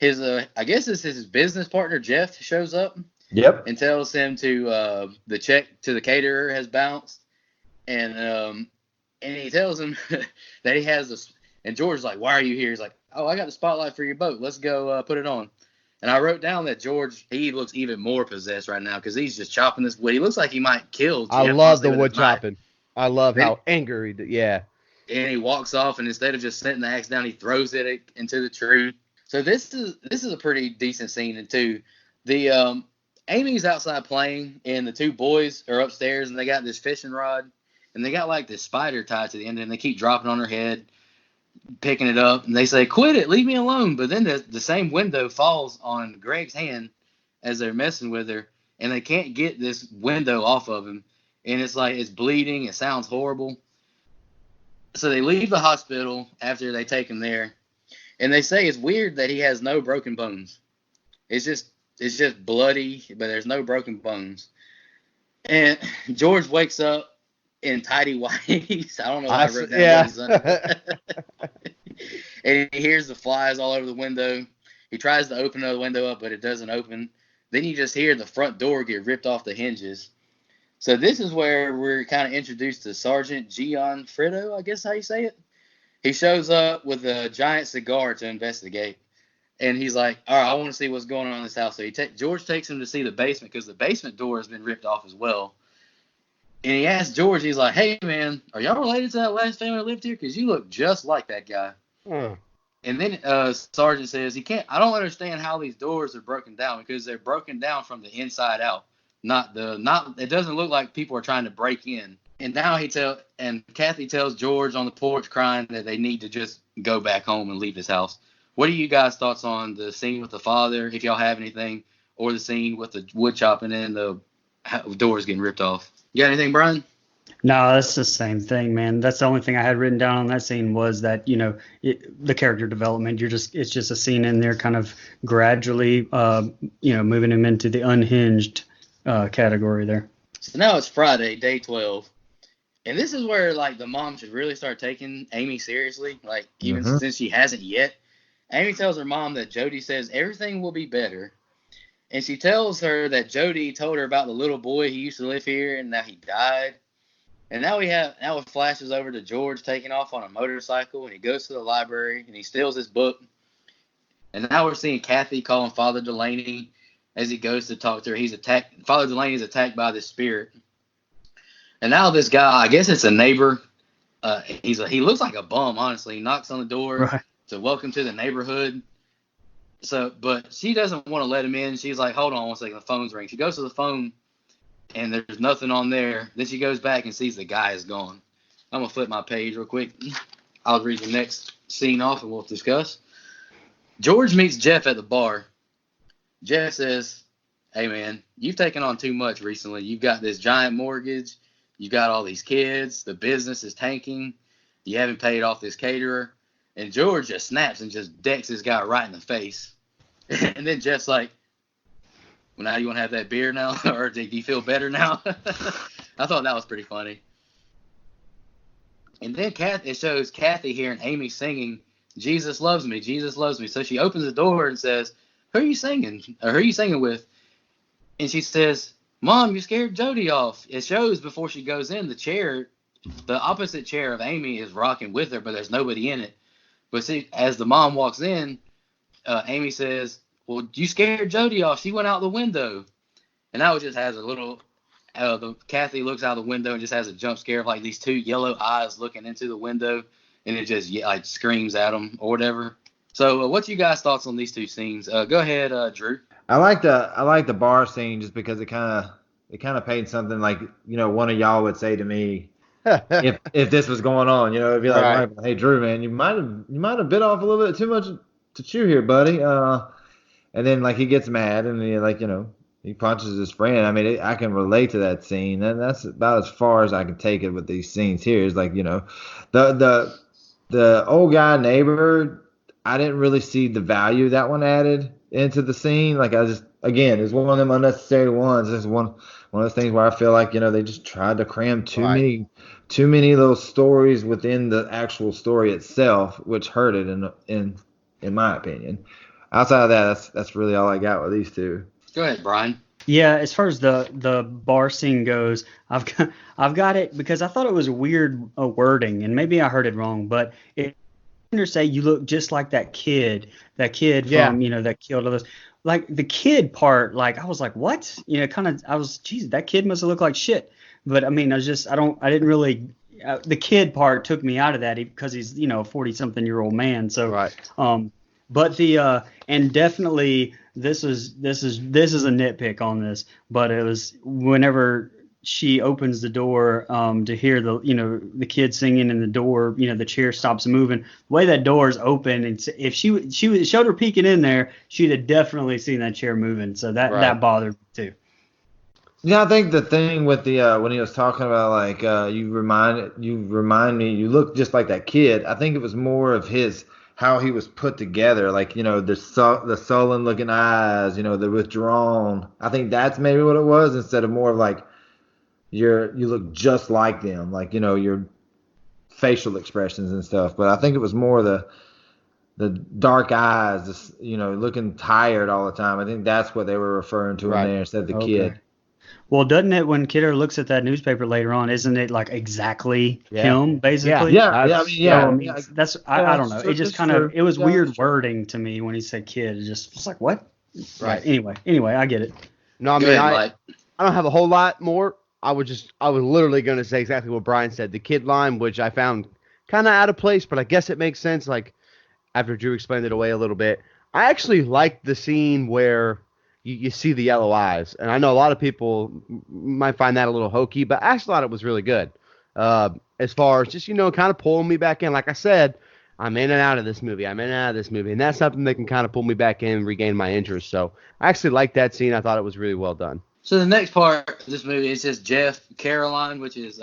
I guess it's his business partner Jeff shows up Yep. and tells him the check to the caterer has bounced, and he tells him that he has this. And George's like, "Why are you here?" He's like, "Oh, I got the spotlight for your boat. Let's go put it on." And I wrote down that George, he looks even more possessed right now because he's just chopping this wood. He looks like he might kill I Jeff, love honestly, the with his wood knife. chopping. I love Then, how angry. Yeah. and he walks off, and instead of just setting the axe down, he throws it into the tree. So this is a pretty decent scene too. The Amy's outside playing, and the 2 boys are upstairs, and they got this fishing rod, and they got like this spider tied to the end, and they keep dropping on her head, picking it up, and they say, "Quit it, leave me alone." But then the same window falls on Greg's hand as they're messing with her, and they can't get this window off of him, and it's like it's bleeding. It sounds horrible. So they leave the hospital after they take him there, and they say it's weird that he has no broken bones. It's just bloody, but there's no broken bones. And George wakes up in tidy whities. I don't know why I wrote down Yeah. whities under, and he hears the flies all over the window. He tries to open the window up, but it doesn't open. Then you just hear the front door get ripped off the hinges. So this is where we're kind of introduced to Sergeant Gianfrido, I guess how you say it. He shows up with a giant cigar to investigate. And he's like, all right, I want to see what's going on in this house. So George takes him to see the basement because the basement door has been ripped off as well. And he asks George, he's like, hey, man, are y'all related to that last family that lived here? Because you look just like that guy. Hmm. And then Sergeant says, I don't understand how these doors are broken down because they're broken down from the inside out. It doesn't look like people are trying to break in. And now and Kathy tells George on the porch crying that they need to just go back home and leave this house. What are you guys' thoughts on the scene with the father, if y'all have anything, or the scene with the wood chopping and the doors getting ripped off? You got anything, Brian? No, that's the same thing, man. That's the only thing I had written down on that scene was that, the character development. It's just a scene in there kind of gradually, moving him into the unhinged category there. So now it's Friday, day 12. And this is where, like, the mom should really start taking Amy seriously, like, even since she hasn't yet. Amy tells her mom that Jody says everything will be better. And she tells her that Jody told her about the little boy who used to live here and now he died. And now it flashes over to George taking off on a motorcycle, and he goes to the library and he steals his book. And now we're seeing Kathy calling Father Delaney as he goes to talk to her. Father Delaney is attacked by this spirit. And now this guy, I guess it's a neighbor. He looks like a bum, honestly. He knocks on the door to welcome to the neighborhood. But she doesn't want to let him in. She's like, hold on one second, the phone's ringing. She goes to the phone, and there's nothing on there. Then she goes back and sees the guy is gone. I'm going to flip my page real quick. I'll read the next scene off, and we'll discuss. George meets Jeff at the bar. Jeff says, hey, man, you've taken on too much recently. You've got this giant mortgage. You've got all these kids. The business is tanking. You haven't paid off this caterer. And George just snaps and just decks this guy right in the face. And then Jeff's like, well, now you want to have that beer now? Or do you feel better now? I thought that was pretty funny. And then it shows Kathy hearing Amy singing, Jesus loves me, Jesus loves me. So she opens the door and says, who are you singing? Or who are you singing with? And she says, Mom, you scared Jody off. It shows before she goes in, the opposite chair of Amy is rocking with her, but there's nobody in it. But see, as the mom walks in, Amy says, well, you scared Jody off. She went out the window. And now it just has a little, Kathy looks out the window and just has a jump scare of like these two yellow eyes looking into the window. And it just like screams at them or whatever. So what's you guys' thoughts on these two scenes? Go ahead, Drew. I like the bar scene just because it kind of paints something like, one of y'all would say to me if this was going on, it'd be like, right. Hey Drew, man, you might have bit off a little bit too much to chew here, buddy. And then like he gets mad and he punches his friend. I mean, I can relate to that scene, and that's about as far as I can take it with these scenes here. Is like, the old guy neighbor, I didn't really see the value that one added into the scene. Like it's one of them unnecessary ones. It's one of those things where I feel like, they just tried to cram too many little stories within the actual story itself, which hurt it in my opinion. Outside of that, that's really all I got with these two. Go ahead, Brian. Yeah, as far as the bar scene goes, I've got it because I thought it was weird wording, and maybe I heard it wrong, but it say you look just like that kid from that killed others. Like the kid part, like I was like, what? Geez, that kid must have looked like shit. But I mean, I didn't really. The kid part took me out of that because he's 40-something-year-old man. So right. But and definitely this is a nitpick on this, but it was whenever she opens the door to hear the kid singing in the door, the chair stops moving. The way that door is open, and if she showed her peeking in there, she'd have definitely seen that chair moving. So that bothered me too. Yeah, I think the thing with the when he was talking about like you remind me, you look just like that kid. I think it was more of how he was put together, like the sullen looking eyes, the withdrawn. I think that's maybe what it was, instead of more of like you look just like them, like your facial expressions and stuff. But I think it was more the dark eyes, just, looking tired all the time. I think that's what they were referring to in there instead of the kid. Well, doesn't it, when Kidder looks at that newspaper later on, isn't it like exactly him, basically? Yeah. That's I don't know. It just kind of, it was weird wording to me when he said kid. It just was like, what? Right. Anyway, I get it. No, I mean, I don't have a whole lot more. I was literally going to say exactly what Brian said. The kid line, which I found kind of out of place, but I guess it makes sense. Like after Drew explained it away a little bit, I actually liked the scene where you see the yellow eyes. And I know a lot of people might find that a little hokey, but I actually thought it was really good. As far as just, kind of pulling me back in. Like I said, I'm in and out of this movie. And that's something that can kind of pull me back in and regain my interest. So I actually liked that scene. I thought it was really well done. So the next part of this movie is just Jeff, Caroline, which is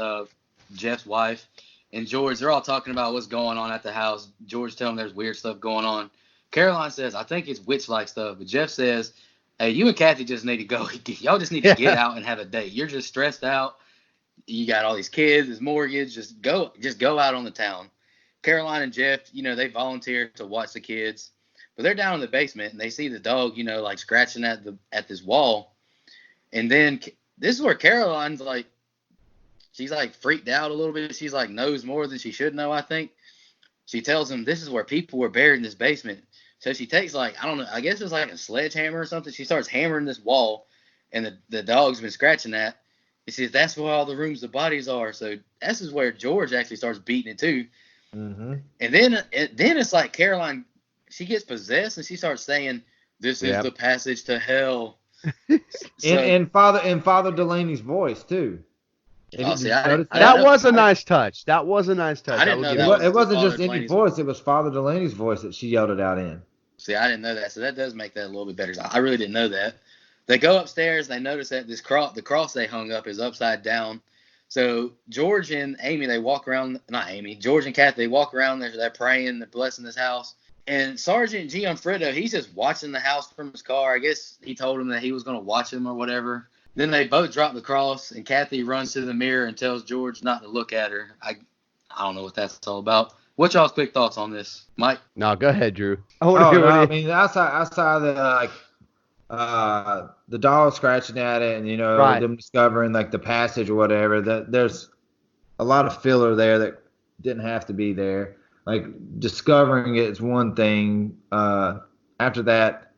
Jeff's wife, and George. They're all talking about what's going on at the house. George telling them there's weird stuff going on. Caroline says, I think it's witch-like stuff. But Jeff says, hey, you and Kathy just need to go. Y'all just need to get out and have a date. You're just stressed out. You got all these kids, this mortgage. Just go out on the town. Caroline and Jeff, they volunteer to watch the kids. But they're down in the basement, and they see the dog, like scratching at this wall. And then this is where Caroline's like, she's like freaked out a little bit. She's like knows more than she should know, I think. She tells him this is where people were buried in this basement. So she takes I don't know, I guess it's like a sledgehammer or something. She starts hammering this wall, and the dog's been scratching that. He says that's where all the rooms the bodies are. So this is where George actually starts beating it too. Mm-hmm. And then it's like Caroline, she gets possessed and she starts saying, "This is the passage to hell." in Father Delaney's voice too. That was a nice touch. I didn't know that. It wasn't just any voice. It was Father Delaney's voice that she yelled it out in. See, I didn't know that. So that does make that a little bit better. I really didn't know that. They go upstairs. They notice that the cross they hung up is upside down. So George and Amy, they walk around. Not Amy. George and Kathy, they walk around. They're praying. They're blessing this house. And Sergeant Gianfredo, he's just watching the house from his car. I guess he told him that he was going to watch him or whatever. Then they both drop the cross, and Kathy runs to the mirror and tells George not to look at her. I don't know what that's all about. What y'all's quick thoughts on this, Mike? No, go ahead, Drew. I mean, I saw the dog scratching at it, and them discovering the passage or whatever. That there's a lot of filler there that didn't have to be there. Discovering it is one thing. After that,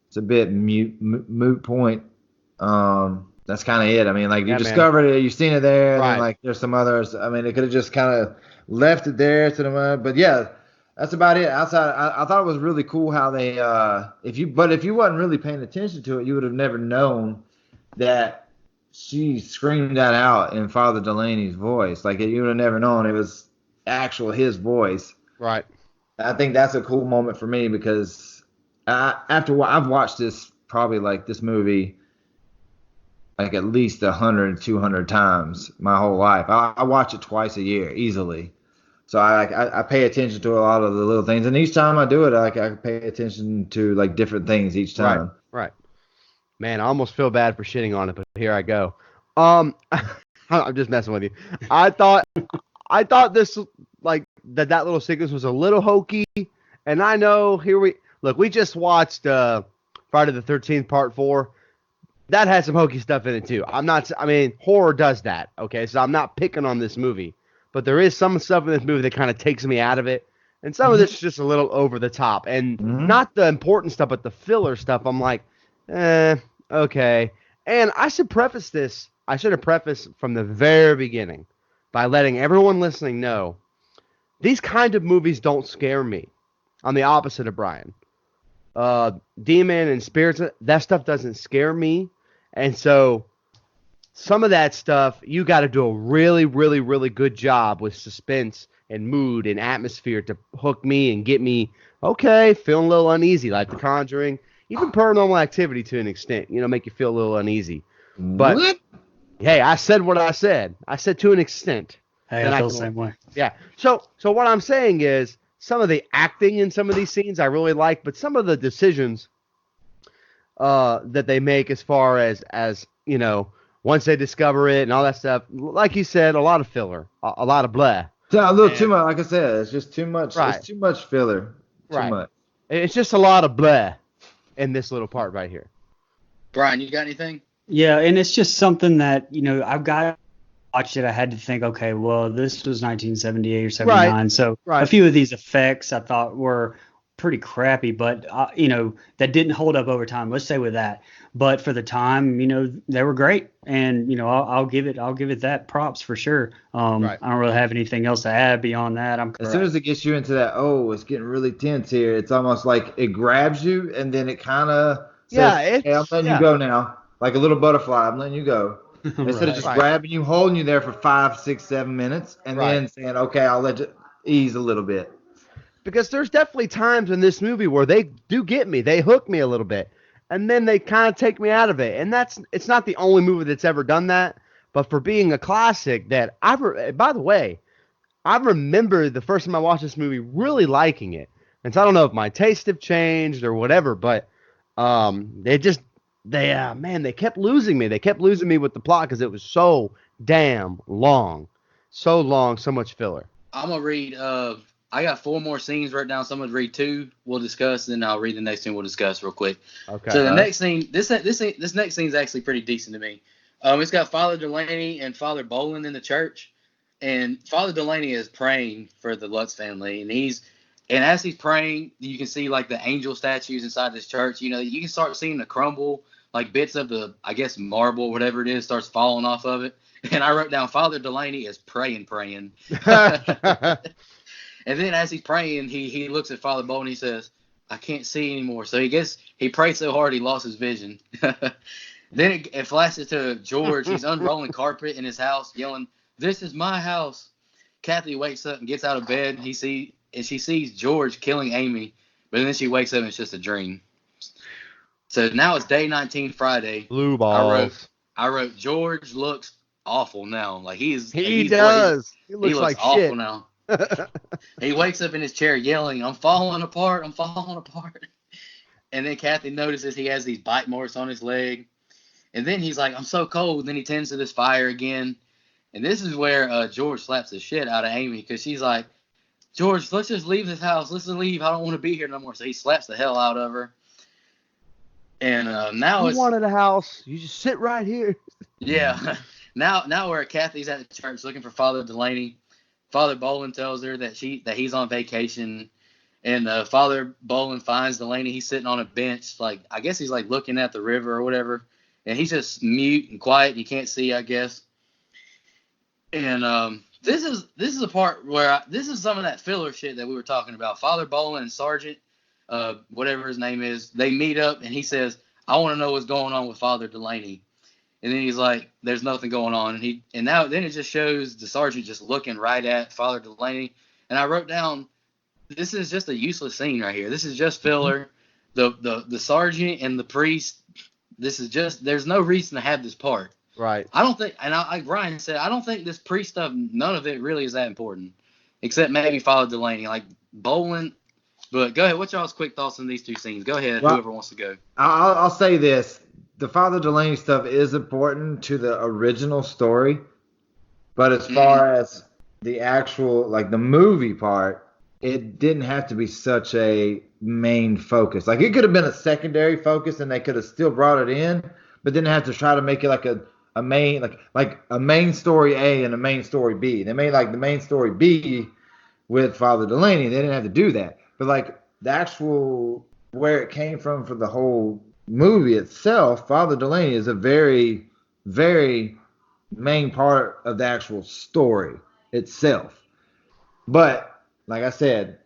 it's a bit moot point. That's kind of it. I mean, you discovered it, you've seen it there, and then there's some others. I mean, it could have just kind of left it there to the but yeah, that's about it. Outside, I thought it was really cool how they if you wasn't really paying attention to it, you would have never known that she screamed that out in Father Delaney's voice. You would have never known it was his voice. Right. I think that's a cool moment for me because after I've watched this probably this movie at least 100, 200 times my whole life. I watch it twice a year easily. So I pay attention to a lot of the little things, and each time I do it, I pay attention to different things each time. Right. Man, I almost feel bad for shitting on it, but here I go. I'm just messing with you. I thought this that little sequence was a little hokey, and I know we just watched Friday the 13th Part 4. That had some hokey stuff in it too. Horror does that, okay? So I'm not picking on this movie. But there is some stuff in this movie that kind of takes me out of it. And some of this is just a little over the top. And not the important stuff, but the filler stuff, I'm like, okay. And I should have prefaced from the very beginning by letting everyone listening know these kind of movies don't scare me. I'm the opposite of Brian. Demon and spirits, that stuff doesn't scare me. And so some of that stuff, you got to do a really, really, really good job with suspense and mood and atmosphere to hook me and get me, okay, feeling a little uneasy, like The Conjuring, even Paranormal Activity to an extent, make you feel a little uneasy. But, hey, I said what I said. I said to an extent. Hey, I feel the same way. Yeah. So what I'm saying is some of the acting in some of these scenes I really like, but some of the decisions that they make as far as once they discover it and all that stuff, like you said, a lot of filler, a lot of blah. A little too much, like I said, it's just too much. Right. It's too much filler. Too much. It's just a lot of blah in this little part right here. Brian, you got anything? Yeah, and it's just something that, I've got to watch it. I had to think, okay, well, this was 1978 or 79. Right. So a few of these effects I thought were pretty crappy, but, that didn't hold up over time. Let's say with that. But for the time, they were great, and I'll give it that props for sure. I don't really have anything else to add beyond that. As soon as it gets you into that, it's getting really tense here. It's almost like it grabs you, and then it kind of says, "Hey, I'm letting you go now," like a little butterfly. I'm letting you go. Instead of just grabbing you, holding you there for 5, 6, 7 minutes, and then saying, "Okay, I'll let you ease a little bit." Because there's definitely times in this movie where they do get me, they hook me a little bit. And then they kind of take me out of it. And it's not the only movie that's ever done that. but for being a classic that by the way, I remember the first time I watched this movie really liking it. And so I don't know if my tastes have changed or whatever, but they kept losing me. They kept losing me with the plot because it was so damn long. So long, so much filler. I'm gonna read. I got 4 more scenes written down. So I'm gonna read 2. We'll discuss, and then I'll read the next one. We'll discuss real quick. Okay. So the next scene, this next scene is actually pretty decent to me. It's got Father Delaney and Father Boland in the church, and Father Delaney is praying for the Lutz family, and as he's praying, you can see like the angel statues inside this church. You know, you can start seeing the crumble, like bits of the, I guess, marble, whatever it is, starts falling off of it. And I wrote down Father Delaney is praying. And then as he's praying, he looks at Father Bowen and he says, I can't see anymore. So he prayed so hard he lost his vision. Then it flashes to George. He's unrolling carpet in his house, yelling, "This is my house." Kathy wakes up and gets out of bed. And she sees George killing Amy. But then she wakes up and it's just a dream. So now it's day 19, Friday. Blue balls. I wrote George looks awful now. Like He does. He looks like awful shit. now. He wakes up in his chair yelling, I'm falling apart. And then Kathy notices he has these bite marks on his leg. And then he's like, I'm so cold. And then he tends to this fire again. And this is where George slaps the shit out of Amy because she's like, George, let's just leave this house. Let's just leave. I don't want to be here no more. So he slaps the hell out of her. And now you wanted a house. You just sit right here. Yeah. Now we're at Kathy's at the church looking for Father Delaney. Father Boland tells her that he's on vacation. And Father Boland finds Delaney. He's sitting on a bench. Like, I guess he's like looking at the river or whatever. And he's just mute and quiet. You can't see, I guess. And this is a part where this is some of that filler shit that we were talking about. Father Boland and Sergeant, whatever his name is, they meet up and he says, I want to know what's going on with Father Delaney. And then he's like, there's nothing going on. And then it just shows the sergeant just looking right at Father Delaney. And I wrote down, this is just a useless scene right here. This is just filler. The sergeant and the priest, there's no reason to have this part. Right. I don't think, and like Ryan said, I don't think this priest stuff, none of it really is that important. Except maybe Father Delaney, like Boland. But go ahead. What's y'all's quick thoughts on these 2 scenes? Go ahead, well, whoever wants to go. I'll say this. The Father Delaney stuff is important to the original story. But as far as the actual, like the movie part, it didn't have to be such a main focus. Like it could have been a secondary focus and they could have still brought it in, but didn't have to try to make it like a main, like a main story A and a main story B. They made like the main story B with Father Delaney. They didn't have to do that. But like the actual, where it came from for the whole movie itself, Father Delaney is a very, very main part of the actual story itself. But like I said,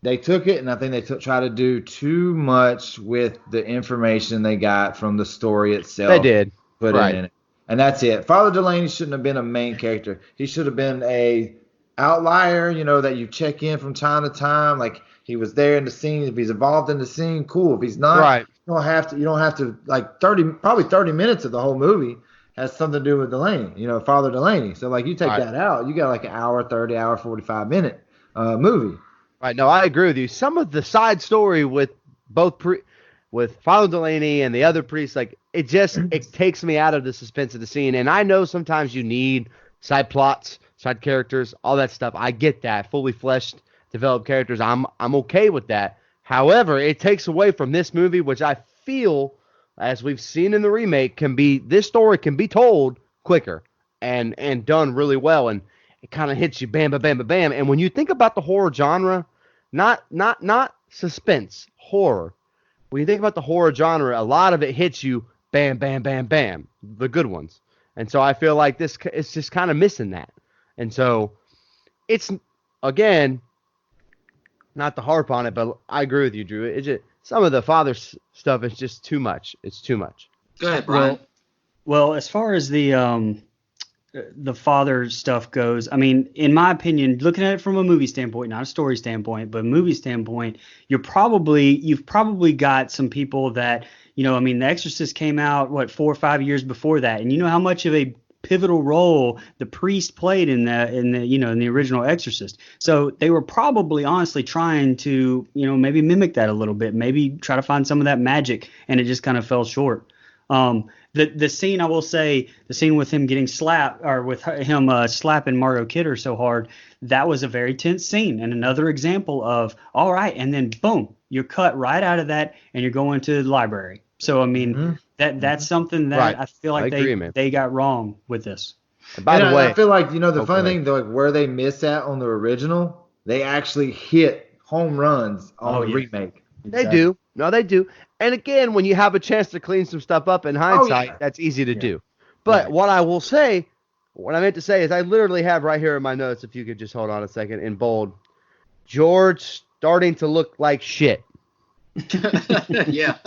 they took it and I think they tried to do too much with the information they got from the story itself. They did. Put it in it. And that's it. Father Delaney shouldn't have been a main character. He should have been a outlier, you know, that you check in from time to time. Like he was there in the scene. If he's involved in the scene, cool. If he's not, right. You don't have to like probably 30 minutes of the whole movie has something to do with Delaney, you know, Father Delaney. So like you take that out, you got like an hour 30, hour 45 minute movie. Right. No, I agree with you. Some of the side story with with Father Delaney and the other priests, like it takes me out of the suspense of the scene. And I know sometimes you need side plots, side characters, all that stuff. I get that. Fully fleshed, developed characters. I'm okay with that. However, it takes away from this movie, which I feel, as we've seen in the remake, this story can be told quicker and done really well. And it kind of hits you bam, bam, bam, bam, bam. And when you think about the horror genre, not suspense, horror. When you think about the horror genre, a lot of it hits you bam, bam, bam, bam, the good ones. And so I feel like it's just kind of missing that. And so it's, again, not to harp on it, but I agree with you, Drew. It just, some of the father stuff is just too much. It's too much. Go ahead, Brian. Well, as far as the father stuff goes, I mean, in my opinion, looking at it from a movie standpoint, not a story standpoint, but a movie standpoint, you've probably got some people that, you know, I mean, The Exorcist came out 4 or 5 years before that, and you know how much of a pivotal role the priest played in the original Exorcist. So they were probably honestly trying to, maybe mimic that a little bit, maybe try to find some of that magic, and it just kind of fell short. The scene, I will say, the scene with him getting slapped, or with him slapping Margot Kidder so hard, that was a very tense scene, and another example of, all right, and then boom, you're cut right out of that, and you're going to the library. So I mean, that's something that Right. I feel I like agree, man. they got wrong with this. And by the way, I feel like the go funny ahead. thing, though, like where they miss at on the original, they actually hit home runs on the Yeah. remake. They do. No, they do. And again, when you have a chance to clean some stuff up in hindsight, that's easy to do. But Right. what I meant to say is I literally have right here in my notes, if you could just hold on a second, in bold, George starting to look like shit. Yeah.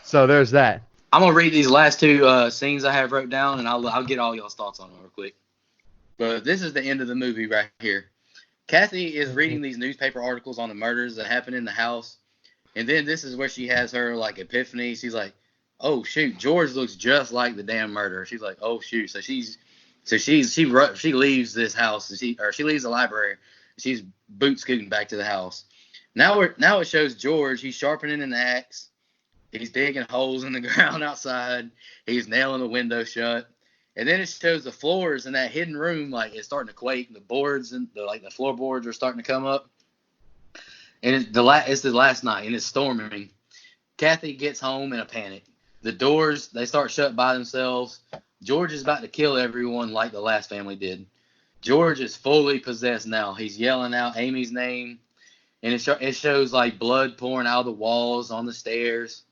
So there's that. I'm gonna read these last two scenes I have wrote down, and I'll get all y'all's thoughts on them real quick. But this is the end of the movie right here. Kathy is reading these newspaper articles on the murders that happened in the house, and then this is where she has her like epiphany. She's like, "Oh shoot, George looks just like the damn murderer." She's like, "Oh shoot!" So she leaves this house, and she leaves the library. She's boot scooting back to the house. Now it shows George. He's sharpening an axe. He's digging holes in the ground outside. He's nailing the window shut. And then it shows the floors in that hidden room, like it's starting to quake. The boards and the floorboards are starting to come up. And it's the last night, and it's storming. Kathy gets home in a panic. The doors, they start shut by themselves. George is about to kill everyone like the last family did. George is fully possessed now. He's yelling out Amy's name, and it shows like blood pouring out of the walls on the stairs.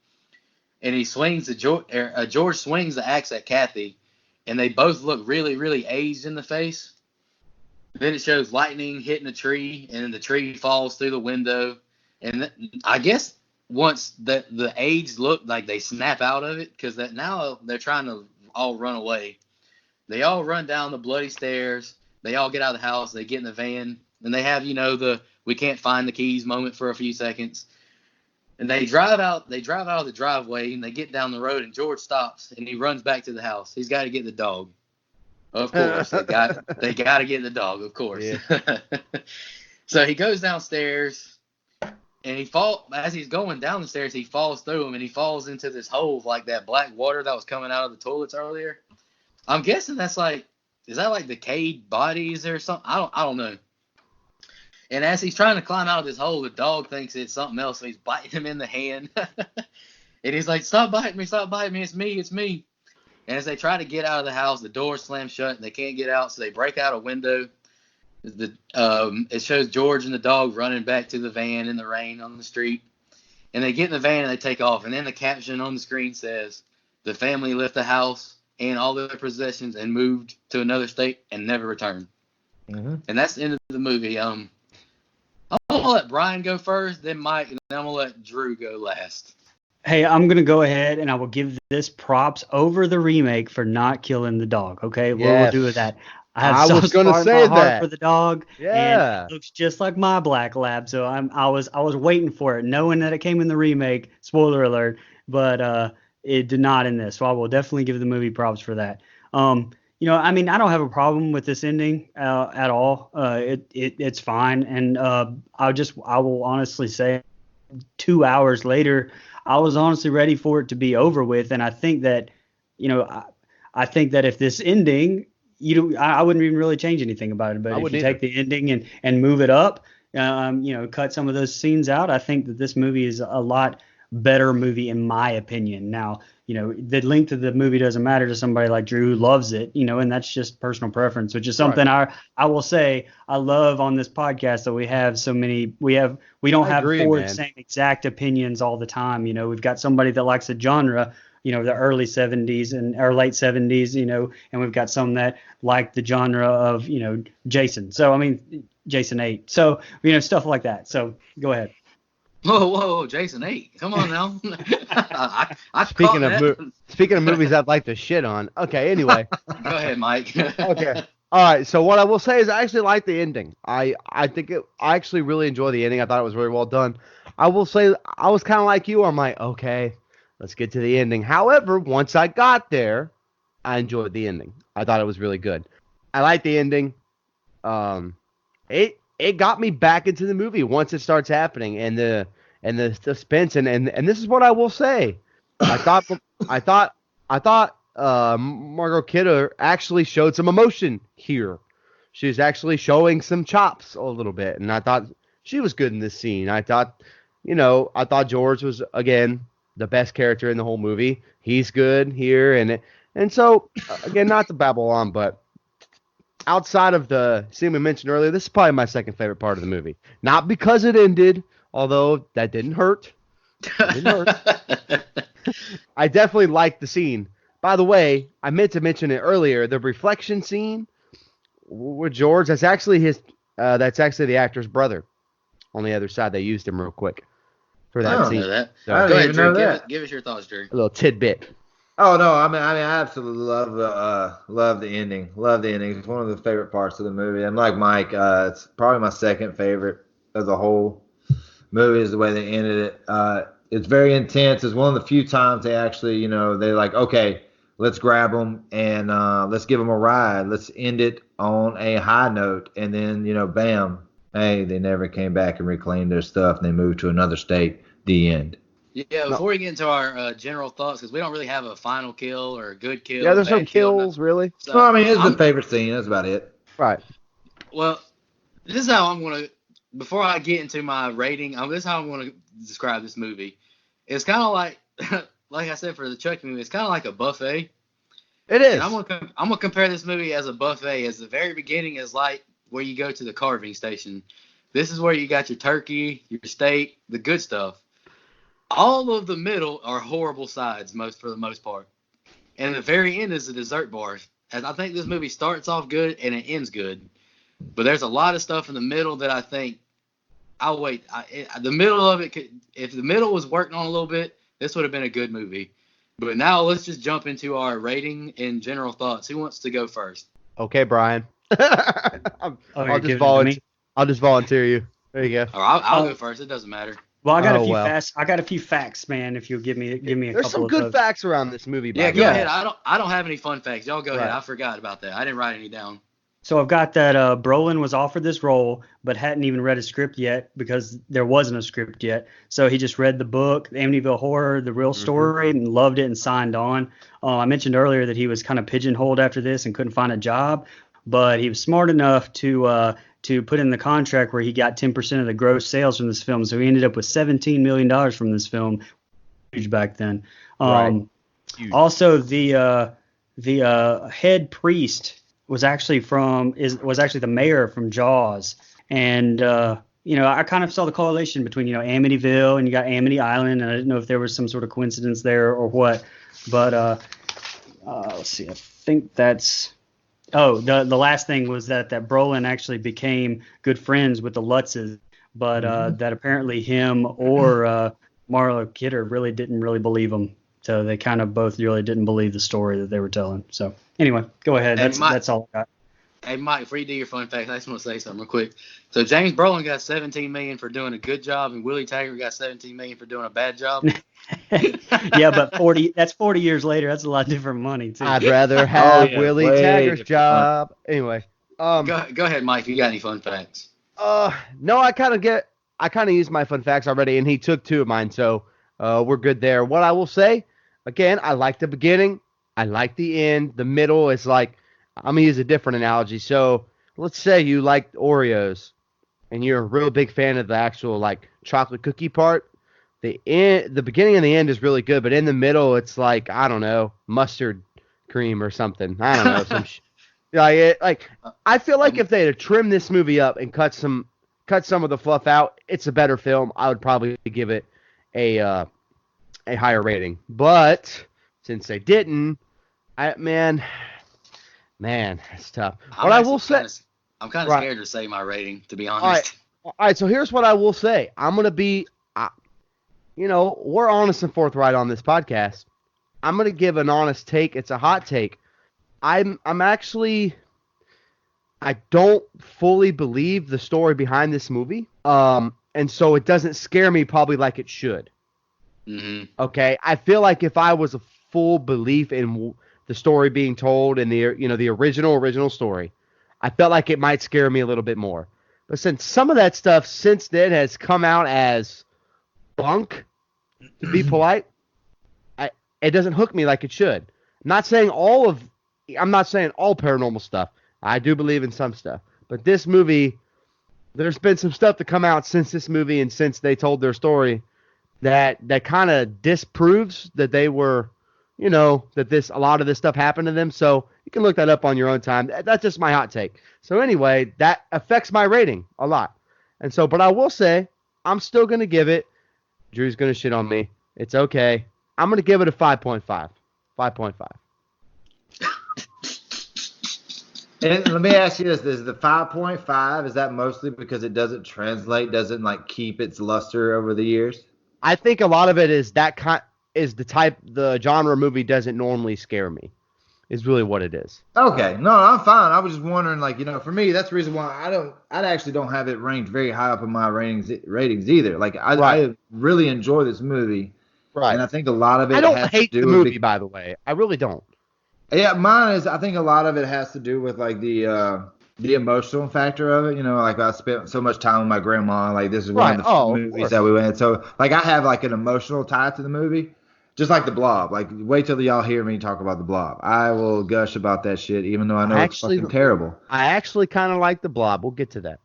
And he swings George swings the axe at Kathy, and they both look really, really aged in the face. Then it shows lightning hitting a tree, and then the tree falls through the window. And I guess once the aged look like they snap out of it, because now they're trying to all run away. They all run down the bloody stairs. They all get out of the house. They get in the van, and they have the we can't find the keys moment for a few seconds. And they drive out of the driveway, and they get down the road, and George stops, and he runs back to the house. He's got to get the dog. Of course, they got to get the dog, of course. Yeah. So he goes downstairs, and as he's going down the stairs, he falls through them, and he falls into this hole like that black water that was coming out of the toilets earlier. I'm guessing is that like decayed bodies or something? I don't know. And as he's trying to climb out of this hole, the dog thinks it's something else, so he's biting him in the hand. And he's like, stop biting me, it's me. And as they try to get out of the house, the door slams shut, and they can't get out, so they break out a window. It shows George and the dog running back to the van in the rain on the street. And they get in the van, and they take off. And then the caption on the screen says, the family left the house and all their possessions and moved to another state and never returned. Mm-hmm. And that's the end of the movie. I'm going to let Brian go first, then Mike, and then I'm going to let Drew go last. Hey, I'm going to go ahead, and I will give this props over the remake for not killing the dog, okay? Yes. What we'll do with that. I was going to say that for the dog, and it looks just like my black lab. So I was waiting for it, knowing that it came in the remake. Spoiler alert, but it did not in this. So I will definitely give the movie props for that. I mean, I don't have a problem with this ending at all. It's fine, and I will honestly say, 2 hours later, I was honestly ready for it to be over with, and I think that, I think that if this ending, I wouldn't even really change anything about it. But if you take the ending and move it up, cut some of those scenes out, I think that this movie is a lot better movie in my opinion. Now, the length of the movie doesn't matter to somebody like Drew who loves it, and that's just personal preference, which is something I will say I love on this podcast, that we have so many, we don't have the same exact opinions all the time. We've got somebody that likes a genre, the early 70s or late 70s, and we've got some that like the genre of, Jason. So, I mean, Jason 8. So, stuff like that. So go ahead. Whoa, Jason 8. Come on now. Speaking of movies I'd like to shit on. Okay, anyway. Go ahead, Mike. Okay. All right, so what I will say is I actually like the ending. I actually really enjoy the ending. I thought it was really well done. I will say I was kind of like you. I'm like, okay, Let's get to the ending. However, once I got there, I enjoyed the ending. I thought it was really good. I like the ending. It got me back into the movie once it starts happening, and the suspense, and this is what I will say. I thought Margot Kidder actually showed some emotion here. She's actually showing some chops a little bit, and I thought she was good in this scene. I thought George was again the best character in the whole movie. He's good here, and so again, not to babble on, but outside of the scene we mentioned earlier, this is probably my second favorite part of the movie. Not because it ended, although that didn't hurt. It didn't hurt. I definitely liked the scene. By the way, I meant to mention it earlier. The reflection scene with George, that's actually the actor's brother. On the other side, they used him real quick for that I didn't scene. know that. So, I Go didn't ahead, even know Drew. that. Give us your thoughts, Drew. a little tidbit. Oh no, I absolutely love the ending. Love the ending. It's one of the favorite parts of the movie. I'm like Mike. It's probably my second favorite of the whole movie is the way they ended it. It's very intense. It's one of the few times they actually, they're like, okay, let's grab them and let's give them a ride. Let's end it on a high note, and then bam, hey, they never came back and reclaimed their stuff, and they moved to another state. The end. Yeah, No. before we get into our general thoughts, because we don't really have a final kill or a good kill, Yeah, there's no bad kill. kills, really. So Well, I mean, it's the favorite scene. That's about it. Right. well, this is how I'm gonna. Before I get into my rating, this is how I'm gonna describe this movie. It's kind of like, like I said for the Chucky movie, it's kind of like a buffet. It is. And I'm gonna compare this movie as a buffet. As the very beginning is like where you go to the carving station. This is where you got your turkey, your steak, the good stuff. All of the middle are horrible sides, for the most part. And the very end is a dessert bar. And I think this movie starts off good and it ends good. But there's a lot of stuff in the middle that I think I'll wait. The middle of it could, if the middle was working on a little bit, this would have been a good movie. But now let's just jump into our rating and general thoughts. Who wants to go first? Okay, Brian. Oh, I'll you're just giving it to volunteer. me? I'll just volunteer you. There you go. Or I'll Oh. go first. It doesn't matter. Well, I got Oh, a few well. I got a few facts, man. If you'll give me a There's couple some of good those. facts around this movie. By Yeah, the go way. ahead. I don't have any fun facts. Y'all go ahead. Right. I forgot about that. I didn't write any down. So I've got that Brolin was offered this role, but hadn't even read a script yet because there wasn't a script yet. So he just read the book, Amityville Horror, the real story, and loved it and signed on. I mentioned earlier that he was kind of pigeonholed after this and couldn't find a job, but he was smart enough to put in the contract where he got 10% of the gross sales from this film. So he ended up with $17 million from this film, huge back then. Right. Huge. Also, the head priest was actually the mayor from Jaws, and I kind of saw the correlation between Amityville and you got Amity Island, and I didn't know if there was some sort of coincidence there or what, but let's see, I think that's. Oh, the last thing was that Brolin actually became good friends with the Lutzes, but that apparently him or Marlo Kidder really didn't really believe him. So they kind of both really didn't believe the story that they were telling. So anyway, go ahead. Hey, That's all I got. Hey, Mike, before you do your fun facts, I just want to say something real quick. So James Brolin got $17 million for doing a good job, and Willie Taggart got $17 million for doing a bad job. Yeah, but 40 years later, that's a lot different money too. I'd rather have yeah, Willie way Taggart's different job. Anyway. Go ahead, Mike, if you got any fun facts. No, I kind of used my fun facts already, and he took two of mine, so we're good there. What I will say, again, I like the beginning, I like the end. The middle is like, I'm gonna use a different analogy. So let's say you like Oreos, and you're a real big fan of the actual like chocolate cookie part. The beginning and the end is really good, but in the middle, it's like, I don't know, mustard cream or something. I don't know, I feel like if they had trimmed this movie up and cut some of the fluff out, it's a better film. I would probably give it a higher rating. But since they didn't, man, it's tough. What I will say, I'm kind of Right. scared to say my rating, to be all honest. right. So here's what I will say. I'm gonna be, we're honest and forthright on this podcast. I'm gonna give an honest take. It's a hot take. I'm actually, I don't fully believe the story behind this movie. And so it doesn't scare me probably like it should. Mm-hmm. Okay, I feel like if I was a full belief in the story being told in the original story, I felt like it might scare me a little bit more. But since some of that stuff since then has come out as bunk, to be polite, it doesn't hook me like it should. I'm not saying all paranormal stuff. I do believe in some stuff, but this movie, there's been some stuff to come out since this movie and since they told their story that kind of disproves that they were, that a lot of this stuff happened to them. So you can look that up on your own time. That's just my hot take. So anyway, that affects my rating a lot. And so, but I will say, I'm still going to give it, Drew's going to shit on me. It's okay. I'm going to give it a 5.5. 5.5. And let me ask you this: is the 5.5, is that mostly because it doesn't like keep its luster over the years? I think a lot of it is the genre movie doesn't normally scare me. Is really what it is. Okay, no, I'm fine. I was just wondering, like, for me, that's the reason why I actually don't have it ranked very high up in my ratings either. Like, Right. I really enjoy this movie, Right. and I think a lot of I it don't has to hate the do movie, with, by the way. I really don't. yeah, mine is. I think a lot of it has to do with like the emotional factor of it. Like I spent so much time with my grandma. Like this is one of Right. the few Oh, of movies course. that we went. So like I have like an emotional tie to the movie. Just like the Blob. Like, wait till y'all hear me talk about the Blob. I will gush about that shit, even though I know it's fucking terrible. I actually kind of like the Blob. We'll get to that.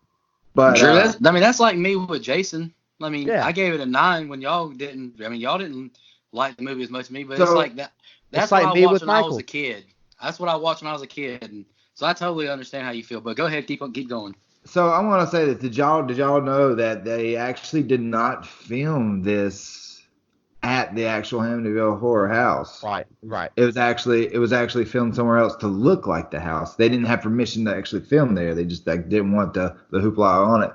But Drew, that's like me with Jason. I mean, Yeah. I gave it a 9 when y'all didn't. I mean, y'all didn't like the movie as much as me, but it's so like that. It's That's what like I me watched with when I was Michael. a kid. That's what I watched when I was a kid, and so I totally understand how you feel. But go ahead, keep going. so I want to say that did y'all know that they actually did not film this at the actual Amityville Horror House? Right. Right. It was actually filmed somewhere else to look like the house. They didn't have permission to actually film there. They just like didn't want the hoopla on it.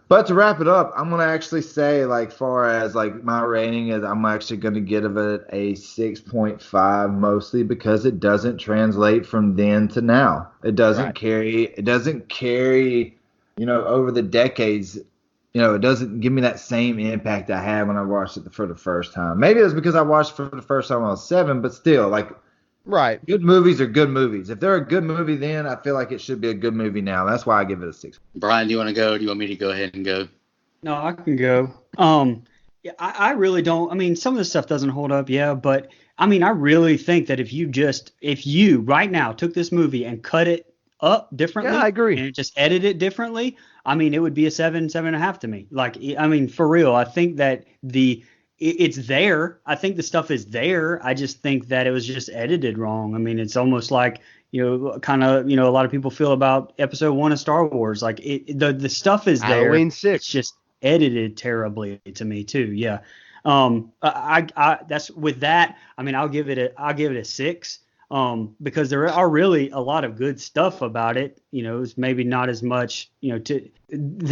But to wrap it up, I'm gonna actually say, like, far as like my rating is, I'm actually gonna give it a 6.5, mostly because it doesn't translate from then to now. It doesn't Right. carry. It doesn't carry. Over the decades. It doesn't give me that same impact I had when I watched it for the first time. Maybe it was because I watched it for the first time when I was 7, but still, like, Right. good movies are good movies. If they're a good movie then, I feel like it should be a good movie now. That's why I give it a 6. Brian, do you want to go? Or do you want me to go ahead and go? No, I can go. Yeah, I really don't. I mean, some of the stuff doesn't hold up, yeah, but I mean, I really think that if you right now took this movie and cut it up Yeah, differently I agree. and just edit it differently, I mean, it would be a 7.5 to me. Like, I mean, for real, I think that it's there. I think the stuff is there. I just think that it was just edited wrong. I mean, it's almost like, kind of, a lot of people feel about episode 1 of Star Wars. Like the stuff is there. Halloween It's 6. just edited terribly to me too. Yeah. I that's with that. I mean, I'll give it a 6. Because there are really a lot of good stuff about it. It's maybe not as much. The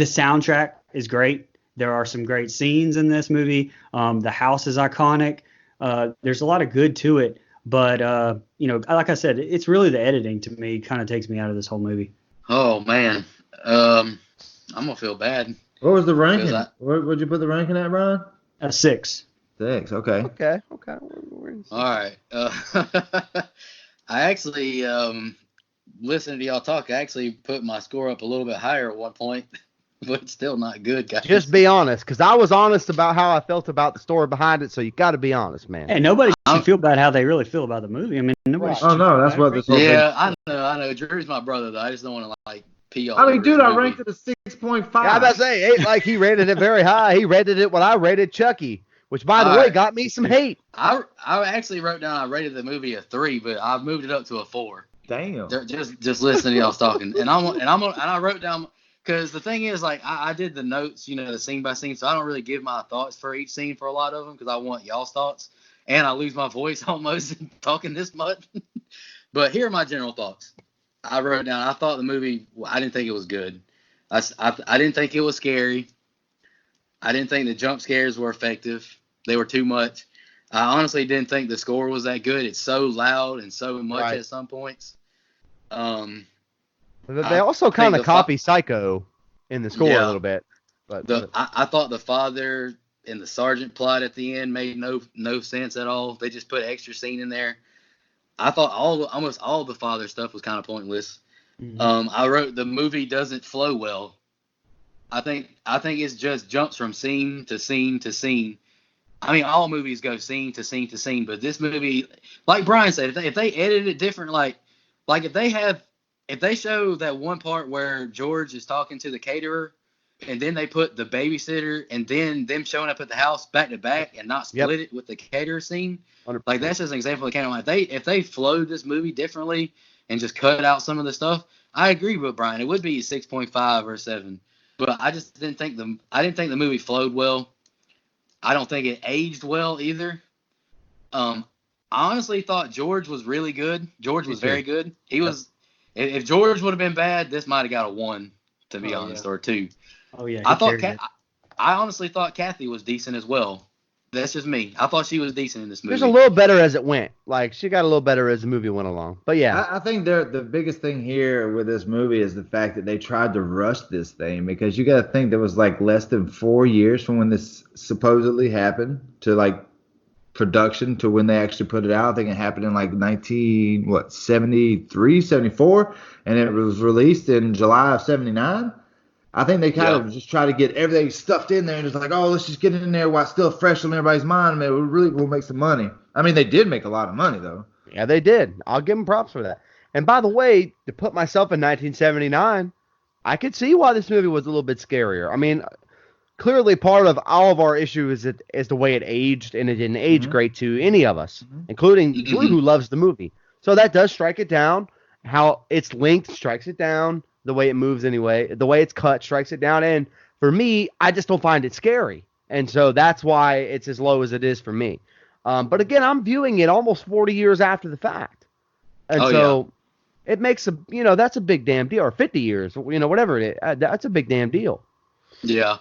soundtrack is great. There are some great scenes in this movie. The house is iconic. There's a lot of good to it, but like I said, it's really the editing to me kind of takes me out of this whole movie. Oh man, I'm gonna feel bad What was the ranking? because Where'd you put the ranking at, Brian? A 6. 6. Okay. Okay. all right. I actually listening to y'all talk. I actually put my score up a little bit higher at one point, but it's still not good, guys. Just be honest, because I was honest about how I felt about the story behind it. So you got to be honest, man. Hey, nobody I'm- should feel bad how they really feel about the movie. I mean, nobody Right. should Oh no, feel that's bad. what this whole Yeah, thing. I know. Drew's my brother, though. I just don't want to like pee all I mean, over dude, his I movie. ranked it a 6.5. Yeah, I was about to say, ain't like he rated it very high. He rated it what I rated Chucky, which, by the All way, right. got me some hate. I actually wrote down I rated the movie a 3, but I've moved it up to a 4. Damn. Just listening to y'all's talking, and I wrote down because the thing is, like, I did the notes, the scene by scene, so I don't really give my thoughts for each scene for a lot of them because I want y'all's thoughts, and I lose my voice almost talking this much. But here are my general thoughts. I wrote down. I thought the movie. I didn't think it was good. I didn't think it was scary. I didn't think the jump scares were effective. They were too much. I honestly didn't think the score was that good. It's so loud and so much Right. at some points. They also kind of copy Psycho in the score a little bit. But I thought the father and the sergeant plot at the end made no sense at all. They just put extra scene in there. I thought almost all the father stuff was kind of pointless. Mhm. I wrote the movie doesn't flow well. I think it just jumps from scene to scene to scene. I mean, all movies go scene to scene to scene, but this movie, like Brian said, if they edit it different, like if they show that one part where George is talking to the caterer, and then they put the babysitter and then them showing up at the house back to back and not Yep. split it with the caterer scene, like 100%. that's just an example of kind of like if they flowed this movie differently and just cut out some of the stuff, I agree with Brian. It would be a 6.5 or a 7, but I just didn't think the movie flowed well. I don't think it aged well either. I honestly thought George was really good. George Me was too. very good. He Yep. was. If George would have been bad, this might have got a 1, to be Oh, honest, yeah. or 2. Oh yeah, I he thought carried it. I honestly thought Kathy was decent as well. That's just me. I thought she was decent in this Just a movie. little better as it went. Like she got a little better as the movie went along. But yeah, I think the biggest thing here with this movie is the fact that they tried to rush this thing because you got to think there was like less than 4 years from when this supposedly happened to like production to when they actually put it out. I think it happened in like 73, 74, and it was released in July of 79. I think they kind Yeah. of just try to get everything stuffed in there and just like, oh, let's just get it in there while it's still fresh on everybody's mind. Man, we really will make some money. I mean, they did make a lot of money though. yeah, they did. I'll give them props for that. And by the way, to put myself in 1979, I could see why this movie was a little bit scarier. I mean, clearly part of all of our issue is the way it aged, and it didn't age Mm-hmm. great to any of us, Mm-hmm. including Drew, Hmm. who loves the movie. So that does strike it down. How its length strikes it down, the way it moves anyway, the way it's cut strikes it down. And for me, I just don't find it scary, and so that's why it's as low as it is for me. But again, I'm viewing it almost 40 years after the fact, and Oh yeah. so it makes that's a big damn deal, or 50 years, whatever it is, that's a big damn deal. Yeah.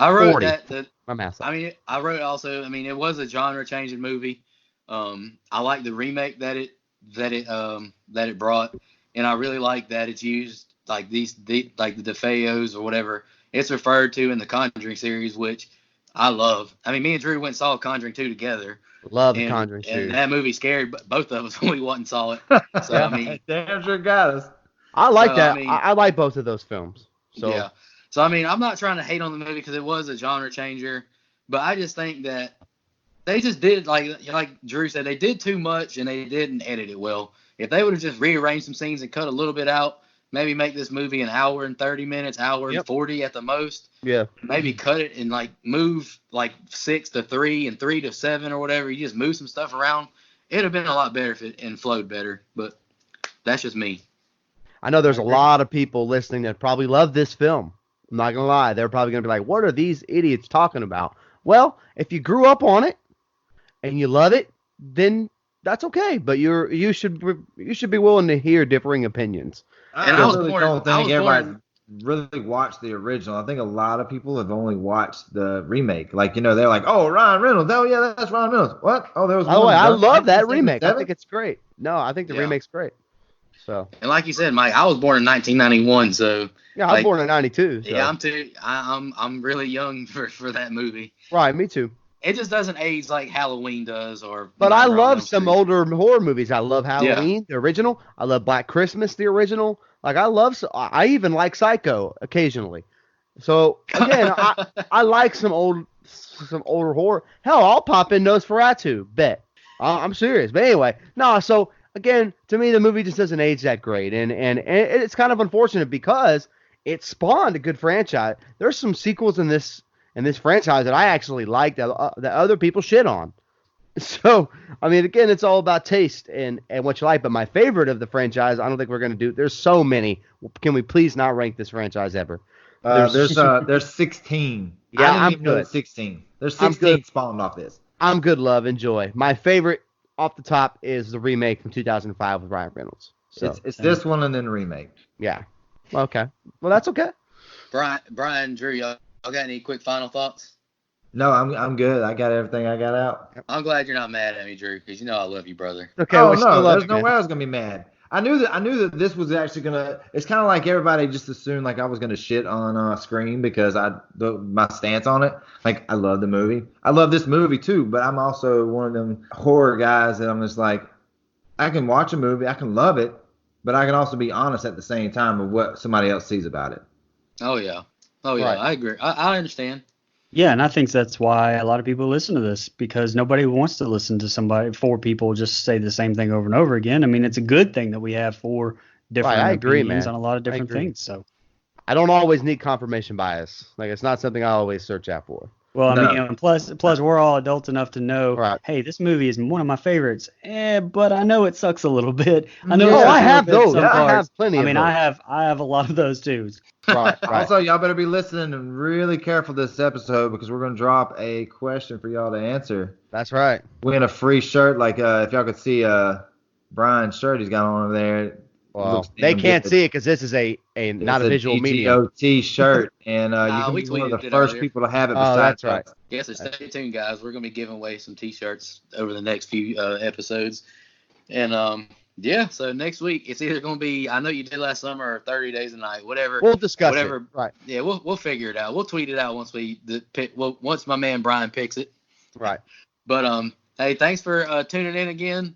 I wrote 40. that. My math's I off. mean, I wrote also. I mean, it was a genre changing movie. I like the remake that it brought, and I really like that it's used like like the DeFeos or whatever it's referred to in the Conjuring series, which I love. I mean, me and Drew went and saw Conjuring 2 together, Love the and Conjuring and series. that movie scared both of us when we went and saw it. So I Yeah, mean, Damn sure got us. I like so I that. mean, I like both of those films. So yeah. So I mean, I'm not trying to hate on the movie because it was a genre changer, but I just think that they just did like Drew said, they did too much and they didn't edit it well. If they would have just rearranged some scenes and cut a little bit out, maybe make this movie an hour and 30 minutes, hour and yep, 40 at the most. yeah. Maybe cut it and like move like 6 to 3 and 3 to 7 or whatever. You just move some stuff around. It'd have been a lot better if it and flowed better. But that's just me. I know I there's a agree. lot of people listening that probably love this film. I'm not gonna lie, they're probably gonna be like, "What are these idiots talking about?" Well, if you grew up on it and you love it, then that's okay. But you should be willing to hear differing opinions. And I really don't I think was everybody's born. really watched the original. I think a lot of people have only watched the remake. Like, they're like, oh, Ryan Reynolds. Oh, yeah, that's Ryan Reynolds. What? Oh, there was By the way, one I done in love that remake. I 1977? think it's great. No, I think the Yeah. remake's great. So And like you said, Mike, I was born in 1991, so yeah, I was like born in '92. yeah, So I'm really young for that movie. right, me too. It just doesn't age like Halloween does or But I Nightmare on love Elm some Street. older horror movies. I love Yeah. Halloween, the original. I love Black Christmas, the original. Like I love. I even like Psycho occasionally. So again, I like some older horror. Hell, I'll pop in Nosferatu. Bet. I'm serious. But anyway, no. So again, to me, the movie just doesn't age that great, and it's kind of unfortunate because it spawned a good franchise. There's some sequels in this franchise that I actually like that other people shit on. So, I mean, again, it's all about taste and what you like. But my favorite of the franchise, I don't think we're going to do. There's so many. Can we please not rank this franchise ever? There's 16. I Yeah, didn't I'm even know good. there's 16. There's I'm good. 16 spawned off this. I'm good. Love, enjoy. My favorite off the top is the remake from 2005 with Ryan Reynolds. So, It's Same. this one and then remake. yeah. Okay. Well, that's okay. Brian, Drew, y'all got any quick final thoughts? No, I'm good. I got everything I got out. I'm glad you're not mad at me, Drew, because you know I love you, brother. Okay. Oh We still no, love there's you, no man. way I was gonna be mad. I knew that this was actually gonna. It's kind of like everybody just assumed like I was gonna shit on Scream because my stance on it. Like I love the movie. I love this movie too, but I'm also one of them horror guys that I'm just like, I can watch a movie, I can love it, but I can also be honest at the same time of what somebody else sees about it. Oh yeah. Oh yeah. Right. I agree. I understand. Yeah, and I think that's why a lot of people listen to this because nobody wants to listen to four people just say the same thing over and over again. I mean, it's a good thing that we have four different I agree, opinions man. on a lot of I different agree. things. So, I don't always need confirmation bias. Like it's not something I always search out for. well, I No. mean, and plus we're all adults enough to know, Right. hey, this movie is one of my favorites. But I know it sucks a little bit. I know it Oh, sucks I a little have bit in those. some Yeah. I have parts. plenty I of mean, those. I have a lot of those too. Right. Right. Also, y'all better be listening and really careful this episode because we're gonna drop a question for y'all to answer. That's right. Win a free shirt. Like if y'all could see Brian's shirt he's got on over there. It Well, looks they damn can't good. see it because this is a not a It's visual medium. DGOT shirt, and you can We be one of tweeted the it first earlier. people to have it. Oh, Besides that's right. us. Yeah, so stay tuned, guys. We're gonna be giving away some T-shirts over the next few episodes, and yeah. So next week it's either gonna be I know you did last summer or 30 Days a Night, whatever. We'll discuss Whatever. it. Right. Yeah, we'll figure it out. We'll tweet it out once once my man Brian picks it. Right. But hey, thanks for tuning in again.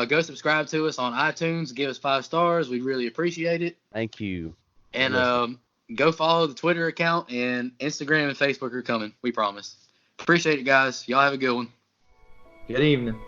Go subscribe to us on iTunes. Give us 5 stars. We really appreciate it. Thank you. And go follow the Twitter account, and Instagram and Facebook are coming. We promise. Appreciate it, guys. Y'all have a good one. Good evening.